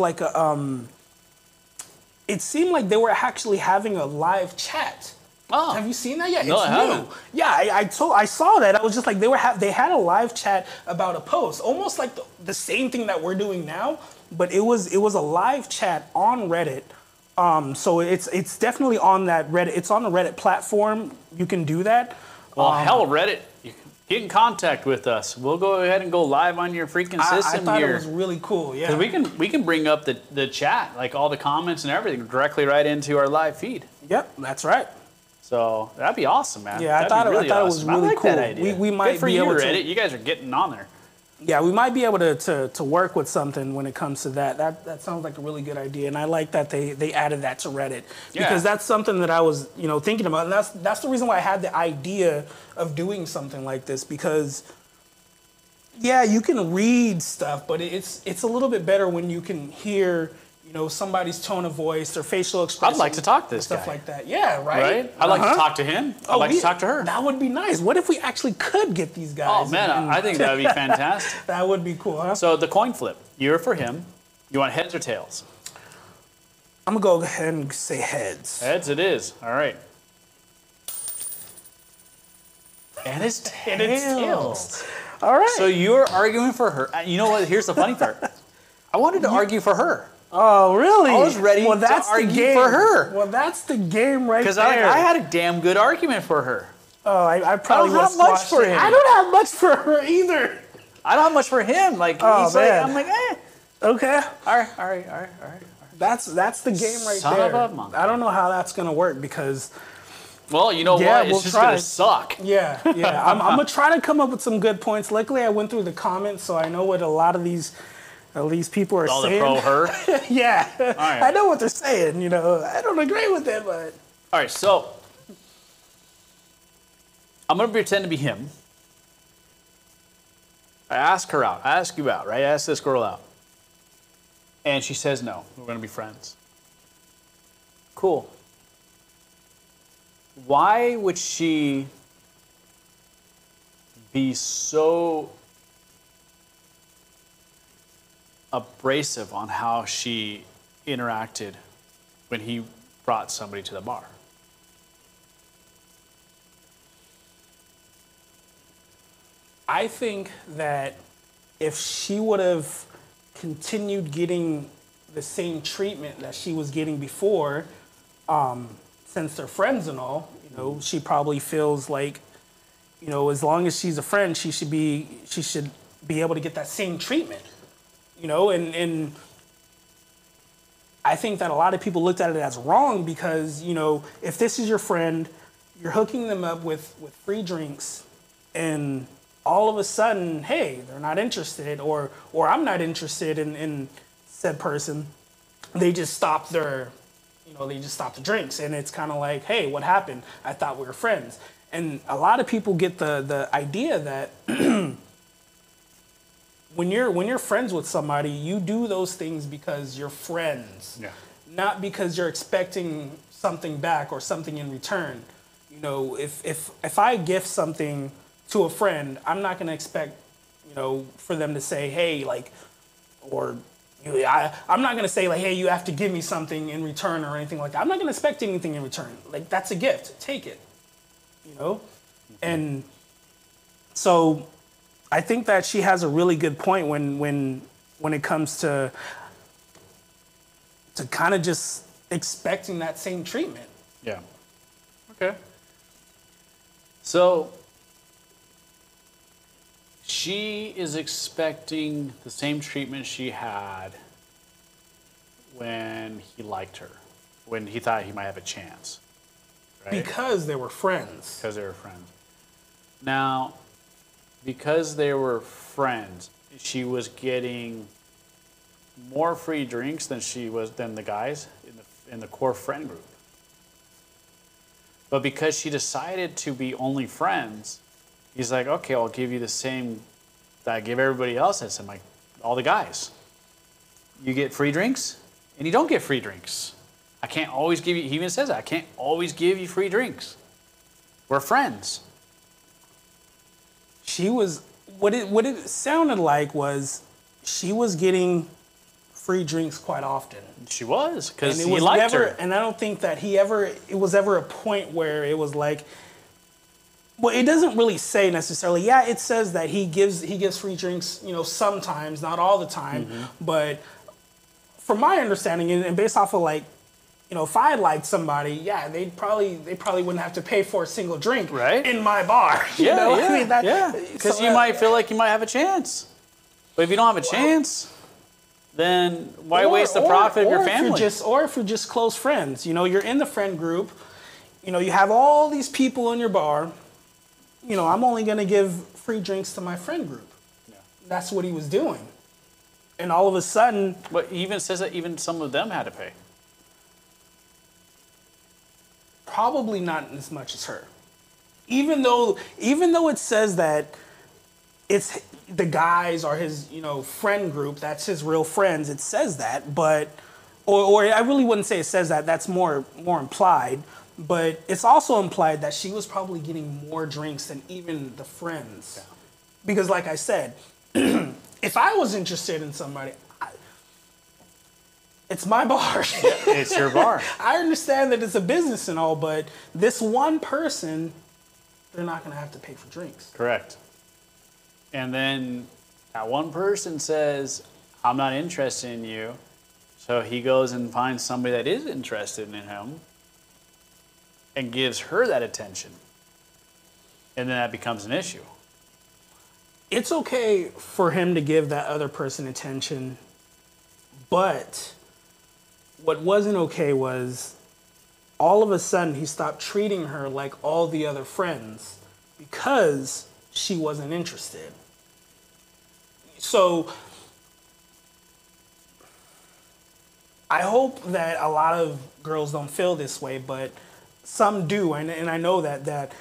it seemed like they were actually having a live chat. Oh. Have you seen that yet? No, it's I haven't. new. Yeah, I saw that. I was just like, they had a live chat about a post, almost like the same thing that we're doing now, but it was a live chat on Reddit. So it's definitely on that Reddit. It's on the Reddit platform. You can do that. Well, hell, Reddit, you can get in contact with us. We'll go ahead and go live on your freaking system I thought here. it was really cool. Yeah. 'Cause we can bring up the chat, all the comments and everything, directly right into our live feed. Yep, that's right. So that'd be awesome, man. Yeah, I thought it was really cool. I like that idea. We might Good for be you, able to. Reddit. You guys are getting on there. Yeah, we might be able to work with something when it comes to that. That sounds like a really good idea, and I like that they added that to Reddit because that's something that I was thinking about, and that's the reason why I had the idea of doing something like this because. Yeah, you can read stuff, but it's a little bit better when you can hear, somebody's tone of voice, their facial expression. I'd like to talk to this stuff guy. like that. Yeah, right. I'd like to talk to him. I'd like to talk to her. That would be nice. What if we actually could get these guys? Oh man, I think that would be fantastic. That would be cool, huh? So the coin flip. You're for him. You want heads or tails? I'm gonna go ahead and say heads. Heads it is. All right. And it's tails. All right. So you're arguing for her. You know what? Here's the funny part. I wanted to argue for her. Oh, really? I was ready to argue for her. Well, that's the game right there. Because I had a damn good argument for her. Oh, I probably don't have much for him. I don't have much for her either. I don't have much for him. Like, he's man. I'm like, eh. Okay. All right. That's the game right Son there. of a monkey. I don't know how that's gonna work because. Well, you know what? It's just gonna suck. Yeah. I'm gonna try to come up with some good points. Luckily, I went through the comments, so I know what a lot of these people are saying. All the pro her. Yeah. All right. I know what they're saying. I don't agree with it, but. All right, so I'm gonna pretend to be him. I ask her out. I ask you out, right? I ask this girl out, and she says no. We're gonna be friends. Cool. Why would she be so abrasive on how she interacted when he brought somebody to the bar? I think that if she would have continued getting the same treatment that she was getting before, since they're friends and all, she probably feels like, as long as she's a friend, she should be able to get that same treatment, and I think that a lot of people looked at it as wrong because, if this is your friend, you're hooking them up with free drinks and all of a sudden, hey, they're not interested or I'm not interested in said person. They just stop the drinks and it's kind of like, hey, what happened? I thought we were friends. And a lot of people get the idea that when you're friends with somebody, you do those things because you're friends. Yeah. Not because you're expecting something back or something in return. If I gift something to a friend, I'm not going to expect, for them to say, hey, I'm not going to say, like, hey, you have to give me something in return or anything like that. I'm not going to expect anything in return. Like, that's a gift. Take it, And so I think that she has a really good point when it comes to kind of just expecting that same treatment. Yeah. Okay. So she is expecting the same treatment she had when he liked her, when he thought he might have a chance. Right? Because they were friends. Because they were friends. Now, because they were friends, she was getting more free drinks than the guys in the core friend group. But because she decided to be only friends, he's like, okay, I'll give you the same that I give everybody else. I said, like, all the guys. You get free drinks, and you don't get free drinks. I can't always give you, he even says that, I can't always give you free drinks. We're friends. She was, what it sounded like was she was getting free drinks quite often. She was, because he liked her. And I don't think that it was ever a point where it was like, well, it doesn't really say necessarily. Yeah, it says that he gives free drinks, sometimes, not all the time. Mm-hmm. But from my understanding, and based off of like, if I liked somebody, yeah, they probably wouldn't have to pay for a single drink in my bar. Yeah. Because you might feel like you might have a chance. But if you don't have a chance, then why waste the profit of your family? Or if you're just close friends, you're in the friend group, you have all these people in your bar. I'm only going to give free drinks to my friend group. that's what he was doing. And all of a sudden, But he even says that even some of them had to pay. probably not as much as her. Even though it says that it's the guys are his, friend group, that's his real friends, it says that, but or I really wouldn't say it says that, that's more implied, but it's also implied that she was probably getting more drinks than even the friends. Yeah. Because like I said, if I was interested in somebody, it's my bar. It's your bar. I understand that it's a business and all, but this one person, they're not going to have to pay for drinks. Correct. And then that one person says, I'm not interested in you. So he goes and finds somebody that is interested in him and gives her that attention. And then that becomes an issue. It's okay for him to give that other person attention, but what wasn't okay was all of a sudden he stopped treating her like all the other friends because she wasn't interested. So I hope that a lot of girls don't feel this way, but some do, and I know that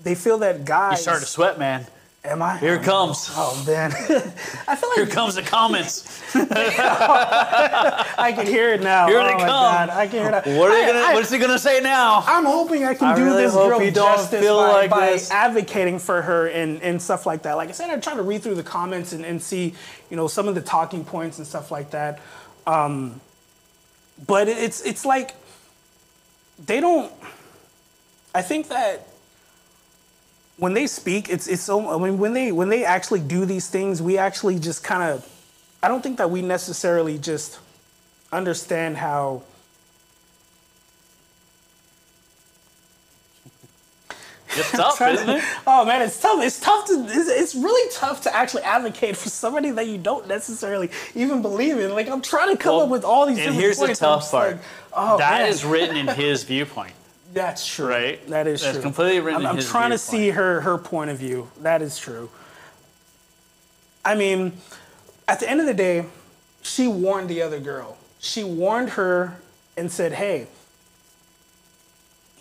they feel that guys... You start to sweat, man. Am I? Here it comes. Oh, man. I feel like... Here comes the comments. I can hear it now. Here they my come. God. I can hear it now. What's he going to say now? I'm hoping I can do really this hope girl you don't justice feel like by this. advocating for her and stuff like that. Like I said, I try to read through the comments and see, some of the talking points and stuff like that. But it's like they don't... I think that when they speak, it's so... I mean, when they actually do these things, we actually just kind of... I don't think that we necessarily just understand how... It's tough, isn't it? Oh man, it's tough. It's really tough to actually advocate for somebody that you don't necessarily even believe in. Like I'm trying to come up with all these different points. And here's the tough part. That is written in his viewpoint. That's true. Right? That is true. That's completely written in his viewpoint. I'm trying to see her point of view. That is true. I mean, at the end of the day, she warned the other girl. She warned her and said, hey,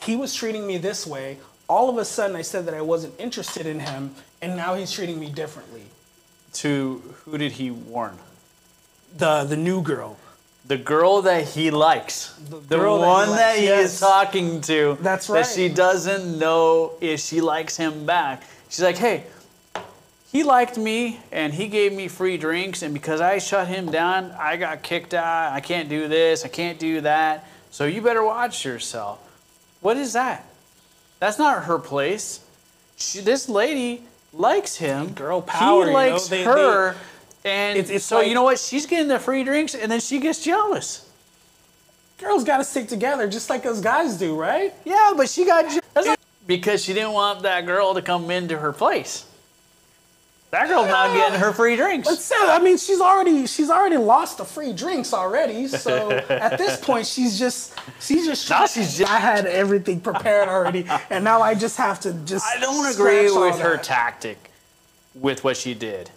he was treating me this way. All of a sudden, I said that I wasn't interested in him, and now he's treating me differently. To who did he warn? The new girl. The girl that he likes. The one that he is talking to. That's right. That she doesn't know if she likes him back. She's like, hey, he liked me, and he gave me free drinks, and because I shut him down, I got kicked out. I can't do this. I can't do that. So you better watch yourself. What is that? That's not her place. This lady likes him. Girl power. He likes her. And so you know what? She's getting the free drinks, and then she gets jealous. Girls got to stick together just like us guys do, right? Yeah, but she got jealous because she didn't want that girl to come into her place. That girl's not getting her free drinks. I mean, she's already lost the free drinks already. So at this point, she's just. I had everything prepared already, and now I just have to just. I don't agree with her tactic, with what she did.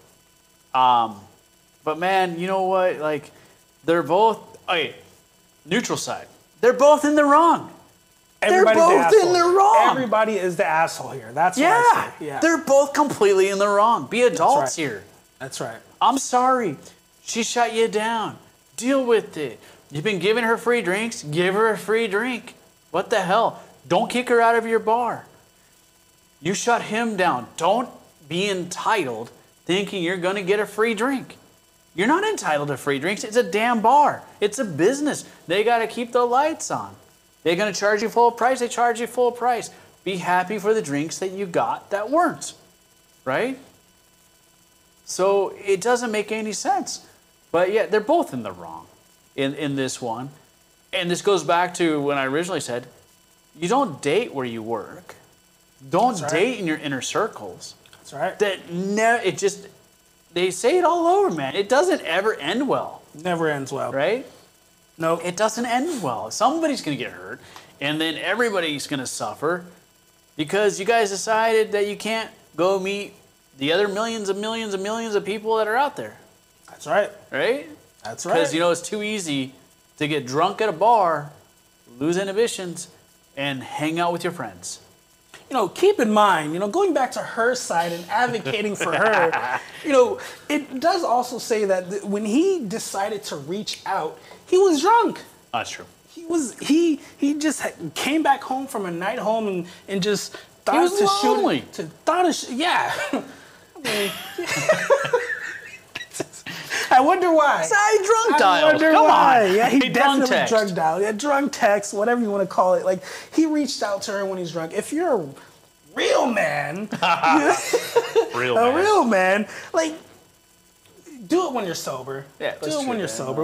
But man, you know what? Like, they're both. Okay, neutral side. They're both in the wrong. They're both in the wrong. Everybody is the asshole here. That's what I say. Yeah. They're both completely in the wrong. Be adults here. That's right. I'm sorry. She shut you down. Deal with it. You've been giving her free drinks. Give her a free drink. What the hell? Don't kick her out of your bar. You shut him down. Don't be entitled thinking you're going to get a free drink. You're not entitled to free drinks. It's a damn bar. It's a business. They got to keep the lights on. They're going to charge you full price. They charge you full price. Be happy for the drinks that you got that weren't, right? So it doesn't make any sense. But yeah, they're both in the wrong in this one. And this goes back to when I originally said, you don't date where you work. Don't date in your inner circles. That's right. They say it all over, man. It doesn't ever end well. Never ends well. Right? No, it doesn't end well. Somebody's going to get hurt, and then everybody's going to suffer because you guys decided that you can't go meet the other millions and millions and millions of people that are out there. That's right. Right? That's right. Because, it's too easy to get drunk at a bar, lose inhibitions, and hang out with your friends. Keep in mind, going back to her side and advocating for her, it does also say that when he decided to reach out, he was drunk. That's true. He just came back home from a night home and just thought he was to lonely. Yeah. I wonder why. Say drunk dial. I wonder Come why. on. Yeah, he Drunk definitely text. drunk dial. Yeah, drunk text, whatever you want to call it. Like, he reached out to her when he's drunk. If you're a real man, real man, like, do it when you're sober. Yeah, do it when you're sober.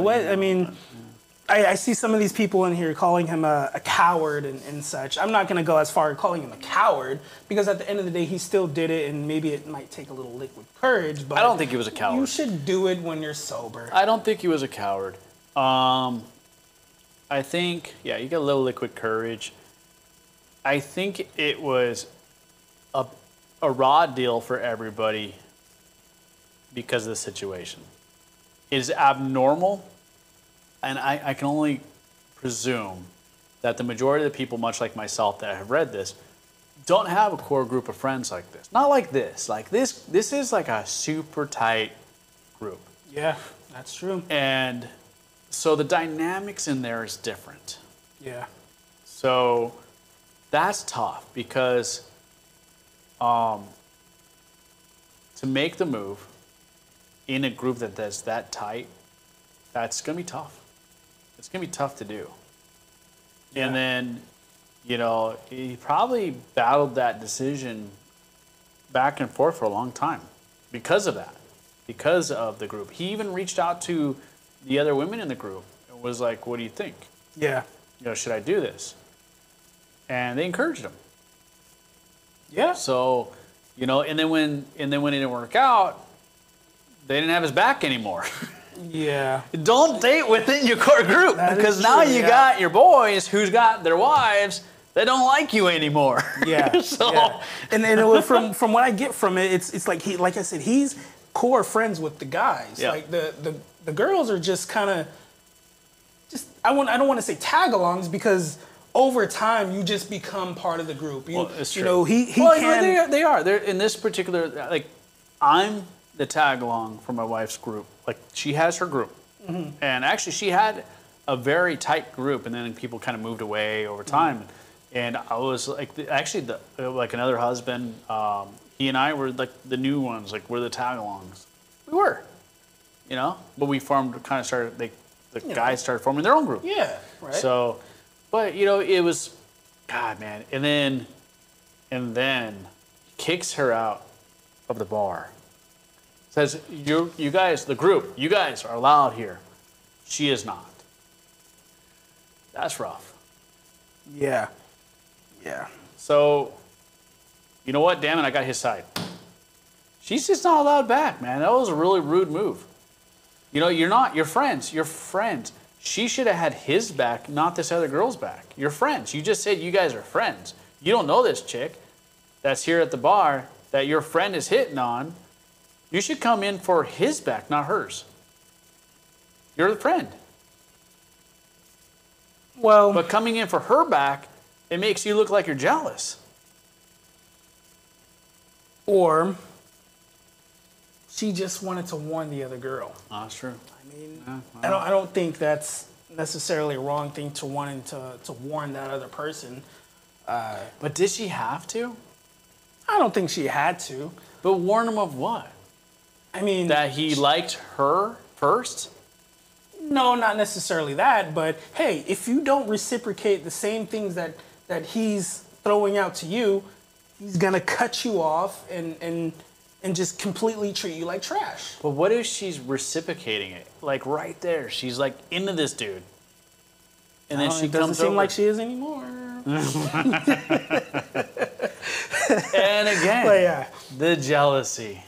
I see some of these people in here calling him a coward and such. I'm not going to go as far as calling him a coward, because at the end of the day, he still did it, and maybe it might take a little liquid courage. But I don't think he was a coward. You should do it when you're sober. I don't think he was a coward. I think, you got a little liquid courage. I think it was a raw deal for everybody because of the situation. It is abnormal. And I can only presume that the majority of the people, much like myself that have read this, don't have a core group of friends like this. Not like this. Like this is like a super tight group. Yeah, that's true. And so the dynamics in there is different. Yeah. So that's tough because to make the move in a group that's that tight, that's going to be tough. It's going to be tough to do. Yeah. And then, he probably battled that decision back and forth for a long time because of that, because of the group. He even reached out to the other women in the group and was like, what do you think? Yeah. Should I do this? And they encouraged him. Yeah. So, and then when it didn't work out, they didn't have his back anymore. Yeah. Don't date within your core group, because now you got your boys who's got their wives that don't like you anymore. Yeah. So, yeah. And then from what I get from it, it's like like I said, he's core friends with the guys. Yeah. Like the girls are just kind of I don't want to say tag-alongs, because over time you just become part of the group. It's true. They are. They're in this particular, like, I'm the tag along for my wife's group. Like, she has her group. Mm-hmm. And actually she had a very tight group, and then people kind of moved away over time. Mm-hmm. And I was like, like another husband, he and I were like the new ones, like we're the tag alongs. We were, but we started, the guys started forming their own group. Yeah, right. So, but it was, God, man. And then he kicks her out of the bar. Says, you guys, the group, you guys are allowed here. She is not. That's rough. Yeah. Yeah. So, you know what? Damn it, I got his side. She's just not allowed back, man. That was a really rude move. You're friends. You're friends. She should have had his back, not this other girl's back. You're friends. You just said you guys are friends. You don't know this chick that's here at the bar that your friend is hitting on. You should come in for his back, not hers. You're the friend. Well, but coming in for her back, it makes you look like you're jealous. Or she just wanted to warn the other girl. Oh, that's true. I mean, I don't think that's necessarily a wrong thing to wanting to warn that other person. But did she have to? I don't think she had to. But warn him of what? I mean, that he liked her first? No, not necessarily that. But hey, if you don't reciprocate the same things that he's throwing out to you, he's gonna cut you off and just completely treat you like trash. But what if she's reciprocating it? Like right there, she's like into this dude. And then she it doesn't seem like she is anymore. And again, but yeah, the jealousy.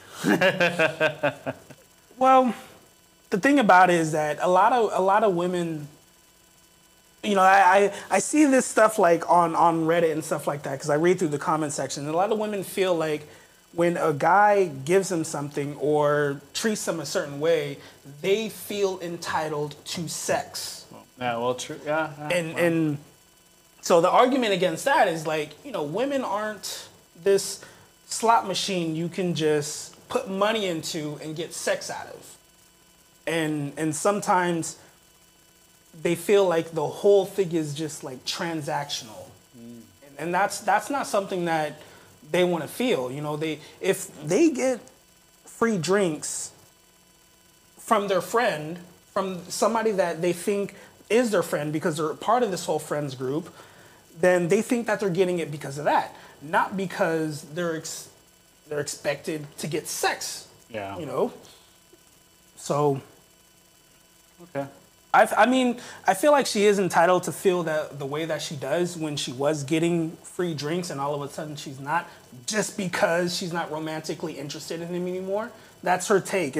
Well, the thing about it is that a lot of women, I see this stuff like on Reddit and stuff like that, because I read through the comment section, and a lot of women feel like when a guy gives them something or treats them a certain way, they feel entitled to sex. Yeah, well, true. Yeah. And so the argument against that is like, you know, women aren't this slot machine you can just put money into and get sex out of. And sometimes they feel like the whole thing is just like transactional. And that's not something that they want to feel. You know, if they get free drinks from their friend, from somebody that they think is their friend because they're part of this whole friends group, then they think that they're getting it because of that, not because they're expected to get sex. Yeah. You know. So. Okay. I mean, I feel like she is entitled to feel that the way that she does when she was getting free drinks and all of a sudden she's not, just because she's not romantically interested in him anymore. That's her take.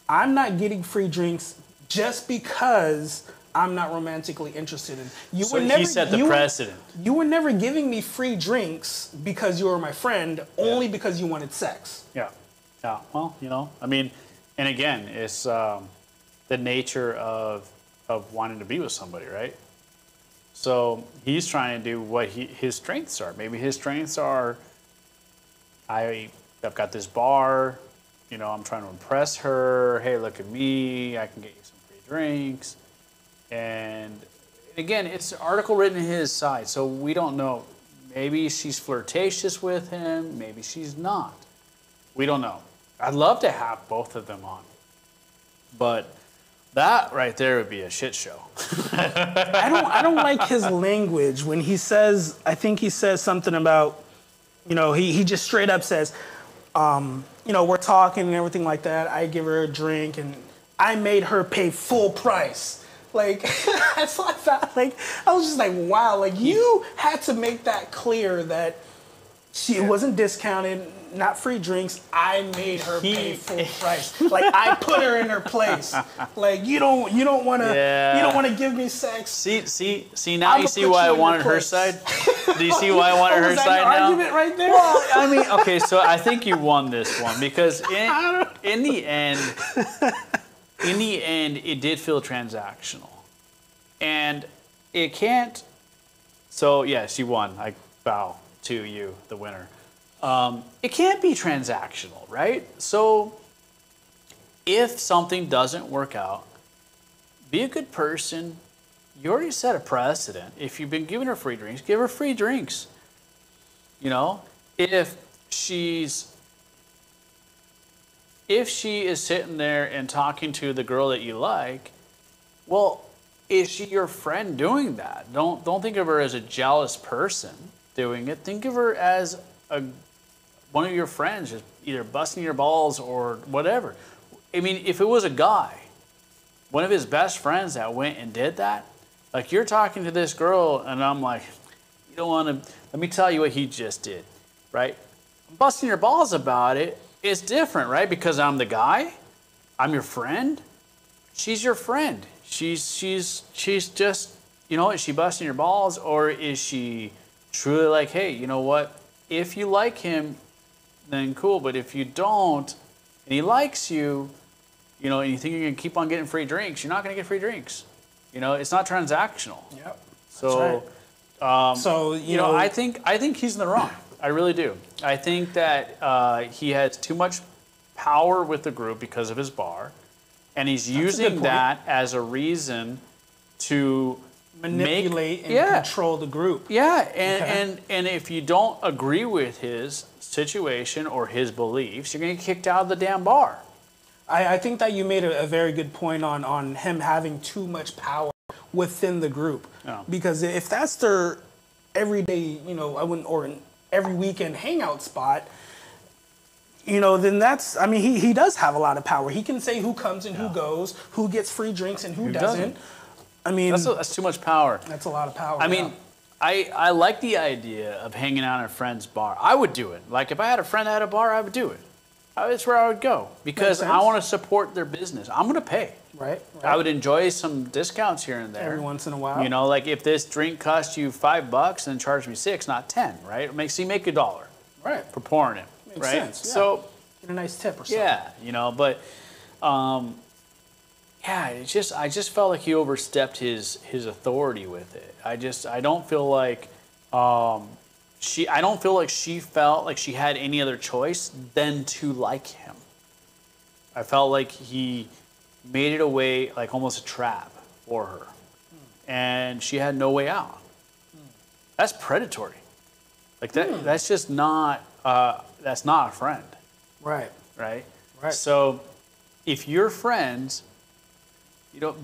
I'm not getting free drinks just because I'm not romantically interested in. He set the precedent. You were never giving me free drinks because you were my friend, only because you wanted sex. Yeah. Yeah. Well, you know, I mean, and again, it's the nature of wanting to be with somebody, right? So he's trying to do what his strengths are. Maybe his strengths are, I've got this bar, you know, I'm trying to impress her. Hey, look at me, I can get you some free drinks. And again, it's an article written in his side, so we don't know. Maybe she's flirtatious with him, maybe she's not. We don't know. I'd love to have both of them on, but that right there would be a shit show. I don't like his language when he says, I think he says something about, you know, he just straight up says, you know, we're talking and everything like that. I give her a drink and I made her pay full price. Like, that's what I thought. Like, I was just like, wow, like you had to make that clear that it wasn't discounted, not free drinks. I made her pay full price. Like I put her in her place. Like you don't want to give me sex. See now you see why I wanted her side. Do you see why I wanted her side now? Argument right there. Well, I mean, okay, so I think you won this one because in the end, it did feel transactional, and it can't. So yes, you won. I bow to you, the winner. It can't be transactional, right? So if something doesn't work out, be a good person. You already set a precedent. If you've been giving her free drinks, give her free drinks. You know, if she is sitting there and talking to the girl that you like, well, is she your friend doing that? Don't think of her as a jealous person doing it. Think of her as one of your friends, just either busting your balls or whatever. I mean, if it was a guy, one of his best friends that went and did that, like you're talking to this girl and I'm like, you don't want to, let me tell you what he just did, right? Busting your balls about it is different, right? Because I'm the guy, I'm your friend, she's your friend. She's just, you know, is she busting your balls or is she truly like, hey, you know what? If you like him, then cool. But if you don't, and he likes you, you know, and you think you're gonna keep on getting free drinks, you're not gonna get free drinks. You know, it's not transactional. Yep. So, right. So you know, I think he's in the wrong. I really do. I think that he has too much power with the group because of his bar, and he's using that as a reason to manipulate and control the group. Yeah, and if you don't agree with his situation or his beliefs, you're going to get kicked out of the damn bar. I think that you made a very good point on him having too much power within the group. Yeah. Because if that's their everyday, you know, or every weekend hangout spot, you know, then that's, I mean, he does have a lot of power. He can say who comes and who goes, who gets free drinks and who doesn't. I mean, that's too much power. That's a lot of power. I mean, I like the idea of hanging out at a friend's bar. I would do it. Like if I had a friend that had a bar, I would do it. That's where I would go because I want to support their business. I'm going to pay. Right. I would enjoy some discounts here and there. Every once in a while. You know, like if this drink cost you $5, then charge me $6, not $10, right? Make $1. Right. for pouring it. Makes right. sense. Yeah. So get a nice tip or something. yeah, but yeah, I just felt like he overstepped his authority with it. I don't feel like she felt like she had any other choice than to like him. I felt like he made it a way, like almost a trap for her, and she had no way out. That's predatory. Like that. That's just not. That's not a friend. Right. Right. Right. So, if you're friends,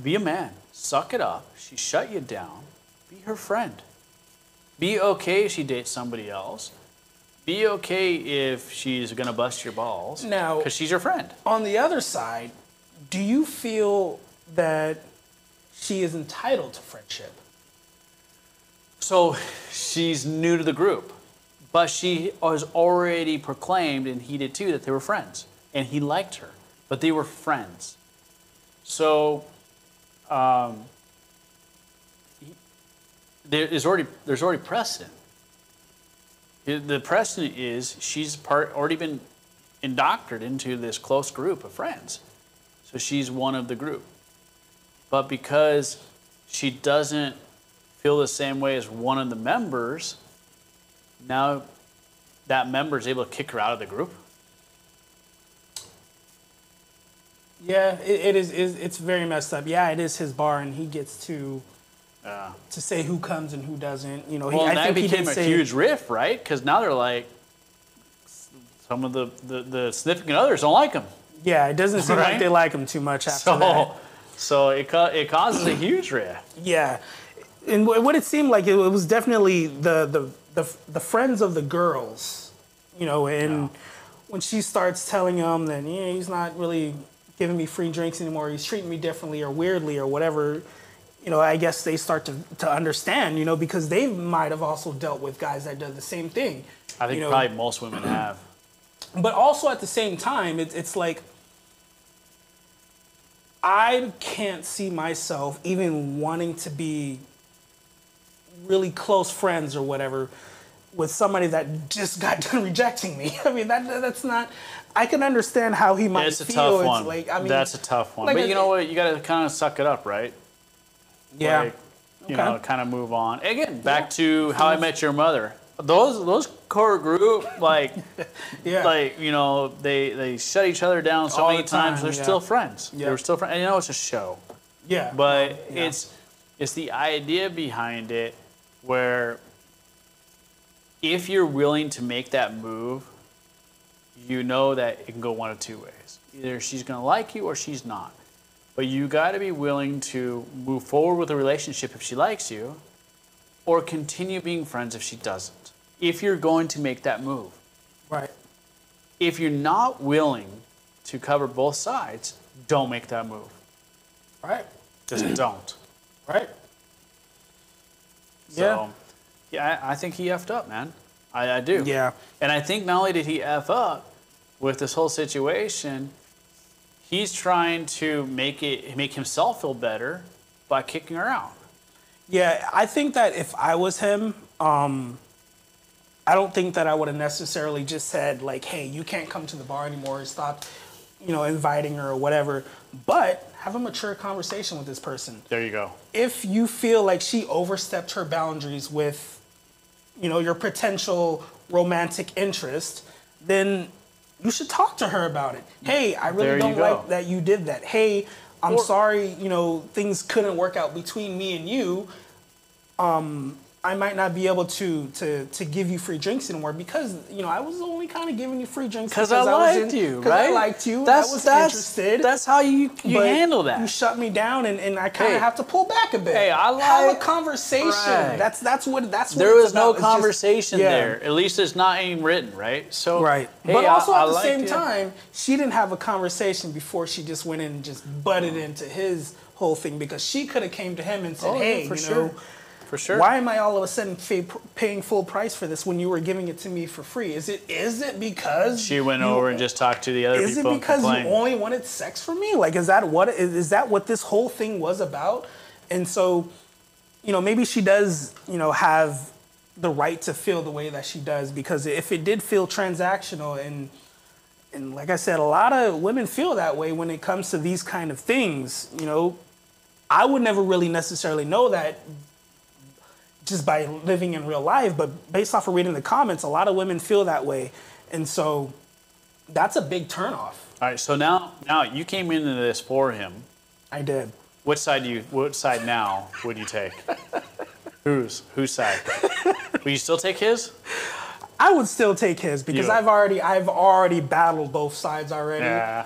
be a man. Suck it up. She shut you down. Be her friend. Be okay if she dates somebody else. Be okay if she's gonna bust your balls. Now, because she's your friend. On the other side, do you feel that she is entitled to friendship? So she's new to the group, but she was already proclaimed, and he did too, that they were friends, and he liked her, but they were friends. So there's already precedent. The precedent is she's already been indoctrinated into this close group of friends, so she's one of the group. But because she doesn't feel the same way as one of the members, now that member is able to kick her out of the group. Yeah, it is. It's very messed up. Yeah, it is his bar, and he gets to say who comes and who doesn't. Well, that became a huge riff, right? Because now they're like, some of the significant others don't like him. Yeah, it doesn't seem like they like him too much after that. So it causes a huge riff. Yeah, and what it seemed like, it was definitely the friends of the girls, and when she starts telling him that he's not really giving me free drinks anymore, he's treating me differently or weirdly or whatever, I guess they start to understand, because they might have also dealt with guys that did the same thing. I think probably most women have. But also at the same time, it's like, I can't see myself even wanting to be really close friends or whatever with somebody that just got done rejecting me. I mean, that's not. I can understand how he might feel. It's a tough one. Like, that's a tough one. But you know what? You got to kind of suck it up, right? Yeah. Like, kind of move on. Again, back to How I Met Your Mother. Those core group, like, they shut each other down so many times. They're still friends. Yeah. They were still friends. And it's a show. Yeah. But it's the idea behind it where if you're willing to make that move, you know that it can go one of two ways. Either she's going to like you or she's not. But you got to be willing to move forward with a relationship if she likes you, or continue being friends if she doesn't. If you're going to make that move. Right. If you're not willing to cover both sides, don't make that move. Right. Just don't. Right. So, I think he effed up, man. I do. Yeah. And I think not only did he F up with this whole situation, he's trying to make himself feel better by kicking her out. Yeah, I think that if I was him, I don't think that I would have necessarily just said, like, hey, you can't come to the bar anymore, stop, inviting her or whatever. But have a mature conversation with this person. There you go. If you feel like she overstepped her boundaries with, your potential romantic interest, then you should talk to her about it. Hey, I really don't like that you did that. Hey, I'm sorry, things couldn't work out between me and you. I might not be able to give you free drinks anymore because, I was only kind of giving you free drinks because I liked you, right? I liked you. I was interested. That's how you handle that. You shut me down, and I kind of have to pull back a bit. Hey, have a conversation. Right. That's what there was no conversation there. At least it's not even written, right? So right. Hey, but also at the same time, she didn't have a conversation before she just went in and just butted into his whole thing, because she could have came to him and said, hey, for sure. Why am I all of a sudden paying full price for this when you were giving it to me for free? Is it because she went over and just talked to the other people? Is it because you only wanted sex from me? Like, is that what this whole thing was about? And so, maybe she does, have the right to feel the way that she does, because if it did feel transactional, and like I said, a lot of women feel that way when it comes to these kind of things, you know, I would never really necessarily know that just by living in real life, but based off of reading the comments, a lot of women feel that way. And so that's a big turnoff. All right, so now you came into this for him. I did. What side now would you take? Whose side? Will you still take his? I would still take his, because I've already battled both sides already. Yeah.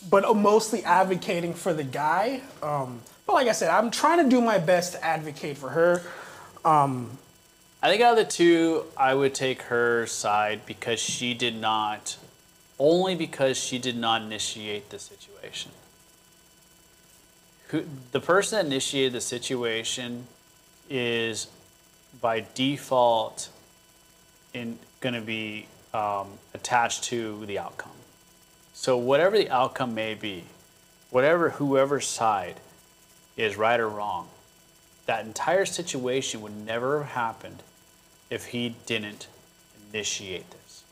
But mostly advocating for the guy. But like I said, I'm trying to do my best to advocate for her. I think out of the two, I would take her side because she did not initiate the situation. The person that initiated the situation is by default going to be attached to the outcome. So whatever the outcome may be, whoever's side is right or wrong, that entire situation would never have happened if he didn't initiate this.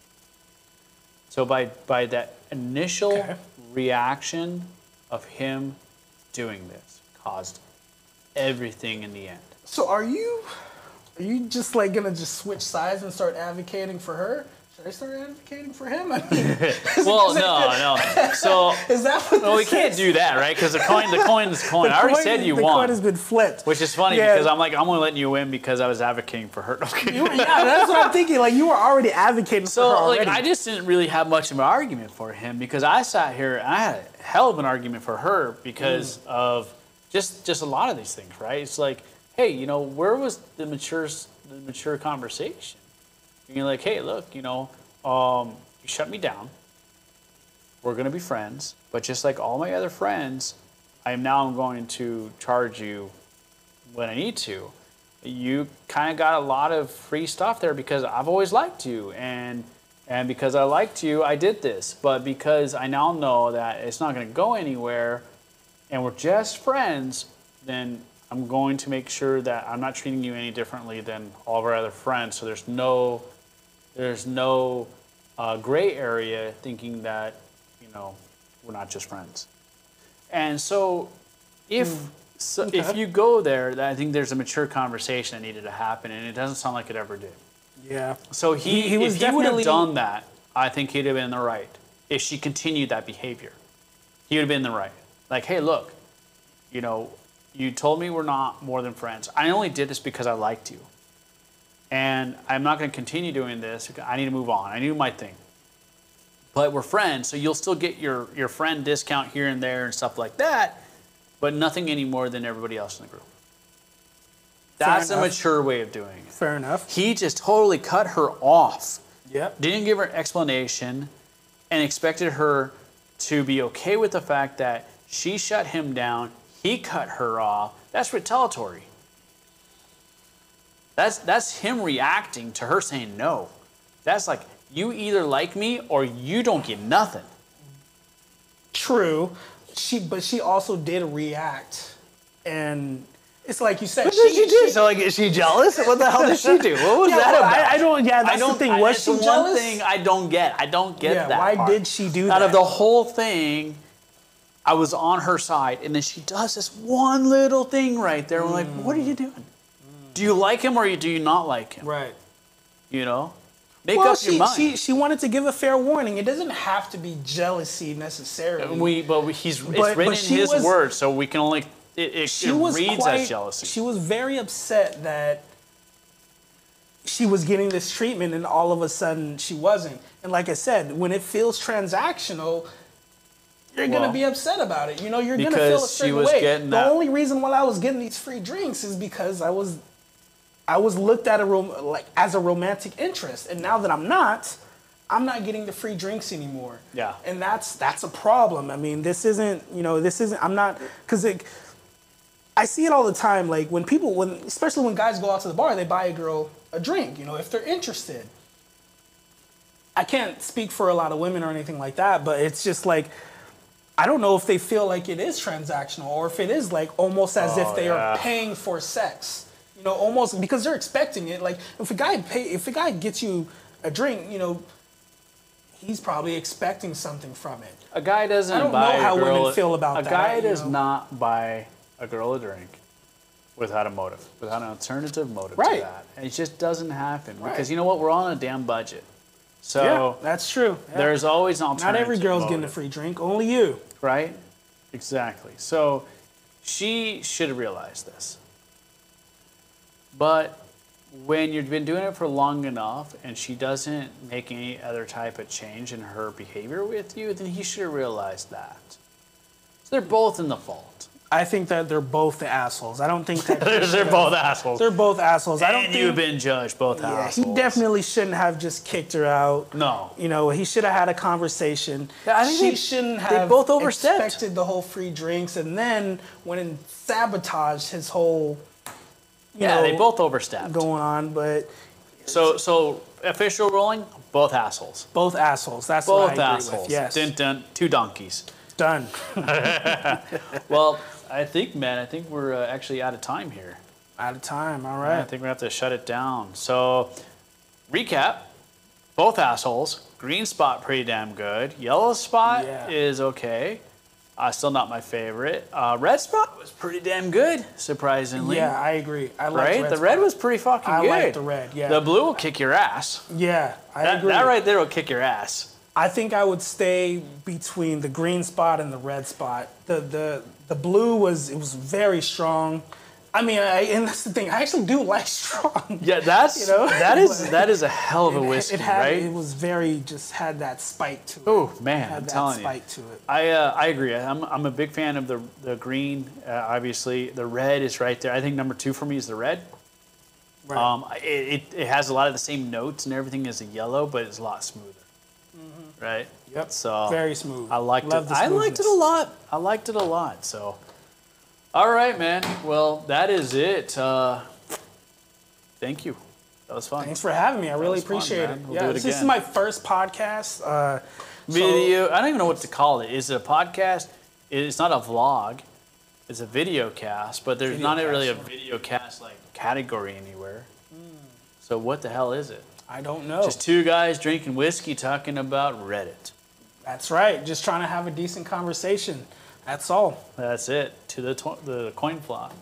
So by that initial reaction of him doing this caused everything in the end. So are you just like gonna just switch sides and start advocating for her? Should I start advocating for him? I mean, well, no. So is that what? Well, we can't do that, right? Because the coin is coin. I already said you won. The coin has been flipped. Which is funny because I'm only letting you win because I was advocating for her. Yeah, that's what I'm thinking. Like, you were already advocating for her already. I just didn't really have much of an argument for him, because I sat here and I had a hell of an argument for her because of just a lot of these things, right? It's like, hey, you know, where was the mature conversation? And you're like, hey, look, you know, you shut me down. We're going to be friends. But just like all my other friends, I'm going to charge you when I need to. You kind of got a lot of free stuff there because I've always liked you. And because I liked you, I did this. But because I now know that it's not going to go anywhere and we're just friends, then I'm going to make sure that I'm not treating you any differently than all of our other friends. So there's no gray area thinking that, you know, we're not just friends. And so if you go there, I think there's a mature conversation that needed to happen, and it doesn't sound like it ever did. Yeah. So if he would have done that, I think he'd have been in the right. If she continued that behavior, he would have been in the right. Like, hey, look, you know, you told me we're not more than friends. I only did this because I liked you. And I'm not going to continue doing this. I need to move on. I do my thing. But we're friends, so you'll still get your friend discount here and there and stuff like that, but nothing any more than everybody else in the group. That's a mature way of doing it. Fair enough. He just totally cut her off. Yep. Didn't give her an explanation and expected her to be okay with the fact that she shut him down, he cut her off. That's retaliatory. That's him reacting to her saying no. That's like, you either like me or you don't get nothing. True. But she also did react. And it's like you said. What did she do? So, like, is she jealous? What the hell did she do? What was that about? That's the thing. Was she jealous? One thing I don't get. I don't get that why part. Did she do that? Out of the whole thing, I was on her side. And then she does this one little thing right there. I'm like, what are you doing? Do you like him or do you not like him? Right. You know? Make up your mind. She wanted to give a fair warning. It doesn't have to be jealousy necessarily. It's written in his words, so we can only it reads as jealousy. She was very upset that she was getting this treatment, and all of a sudden she wasn't. And like I said, when it feels transactional, you're gonna be upset about it. You know, you're gonna feel a certain way. The only reason why I was getting these free drinks is because I was looked at as a romantic interest, and now that I'm not getting the free drinks anymore. Yeah. And that's a problem. I mean, I'm not, because I see it all the time. Like especially when guys go out to the bar, they buy a girl a drink, you know, if they're interested. I can't speak for a lot of women or anything like that, but it's just like, I don't know if they feel like it is transactional or if it is like almost as if they are paying for sex. You know, almost because they're expecting it. Like if a guy gets you a drink, you know, he's probably expecting something from it. A guy doesn't I don't buy know how a girl, women feel about a that. guy you does know? not buy a girl a drink without a motive, without an alternative motive Right. to that. And it just doesn't happen Right. because you know what? We're on a damn budget. So Yeah, that's true. Yeah. there's always an alternative. Not every girl's motive, getting a free drink, only you. right? Exactly. So she should have realized this. But when you've been doing it for long enough and she doesn't make any other type of change in her behavior with you, then he should have realized that. So they're both in the fault. I think that they're both the assholes. I don't think that They're both assholes. they're both assholes. I don't And think you've been judged both yeah, assholes. he definitely shouldn't have just kicked her out. No. You know, he should have had a conversation. Yeah, I think she they- shouldn't they have both overstepped. expected the whole free drinks and then went and sabotaged his whole you know, they both overstepped. going on, but So official ruling, both assholes. both assholes. That's Both what I agree assholes. with. Yes. Dun, dun, two donkeys. Done. Well, I think we're actually out of time here. Out of time. All I right. think we have to shut it down. So, recap: both assholes. Green spot pretty damn good. Yellow spot Yeah. is okay. Still not my favorite. Red spot was pretty damn good, surprisingly. Yeah, I agree. I like Right? The red was pretty fucking I good. like the red, yeah. The blue will kick your ass. Yeah, I That, agree. that right there will kick your ass. I think I would stay between the green spot and the red spot. The blue was very strong. I mean, and that's the thing. I actually do like strong. Yeah, that's You know? that is a hell of a whiskey, right? It was very just had that spike to it. Oh man, had I'm that telling you. spike to it. I agree. I'm a big fan of the green. Obviously, the red is right there. I think number 2 for me is the red. Right. It has a lot of the same notes and everything as a yellow, but it's a lot smoother. Right. Yep. So Very smooth. I liked Love it. the I liked it a smoothness. lot. I liked it a lot. So, all right, man. Well, that is it. Thank you. That was fun. Thanks for having me. I really was fun, appreciate man. it. We'll Yeah, do it this is again. my first podcast. Video. I don't even know what to call it. Is it a podcast? It's not a vlog. It's a video cast, but there's not really a video cast like category anywhere. So what the hell is it? I don't know. Just two guys drinking whiskey talking about Reddit. That's right. Just trying to have a decent conversation. That's all. That's it. To the coin flop.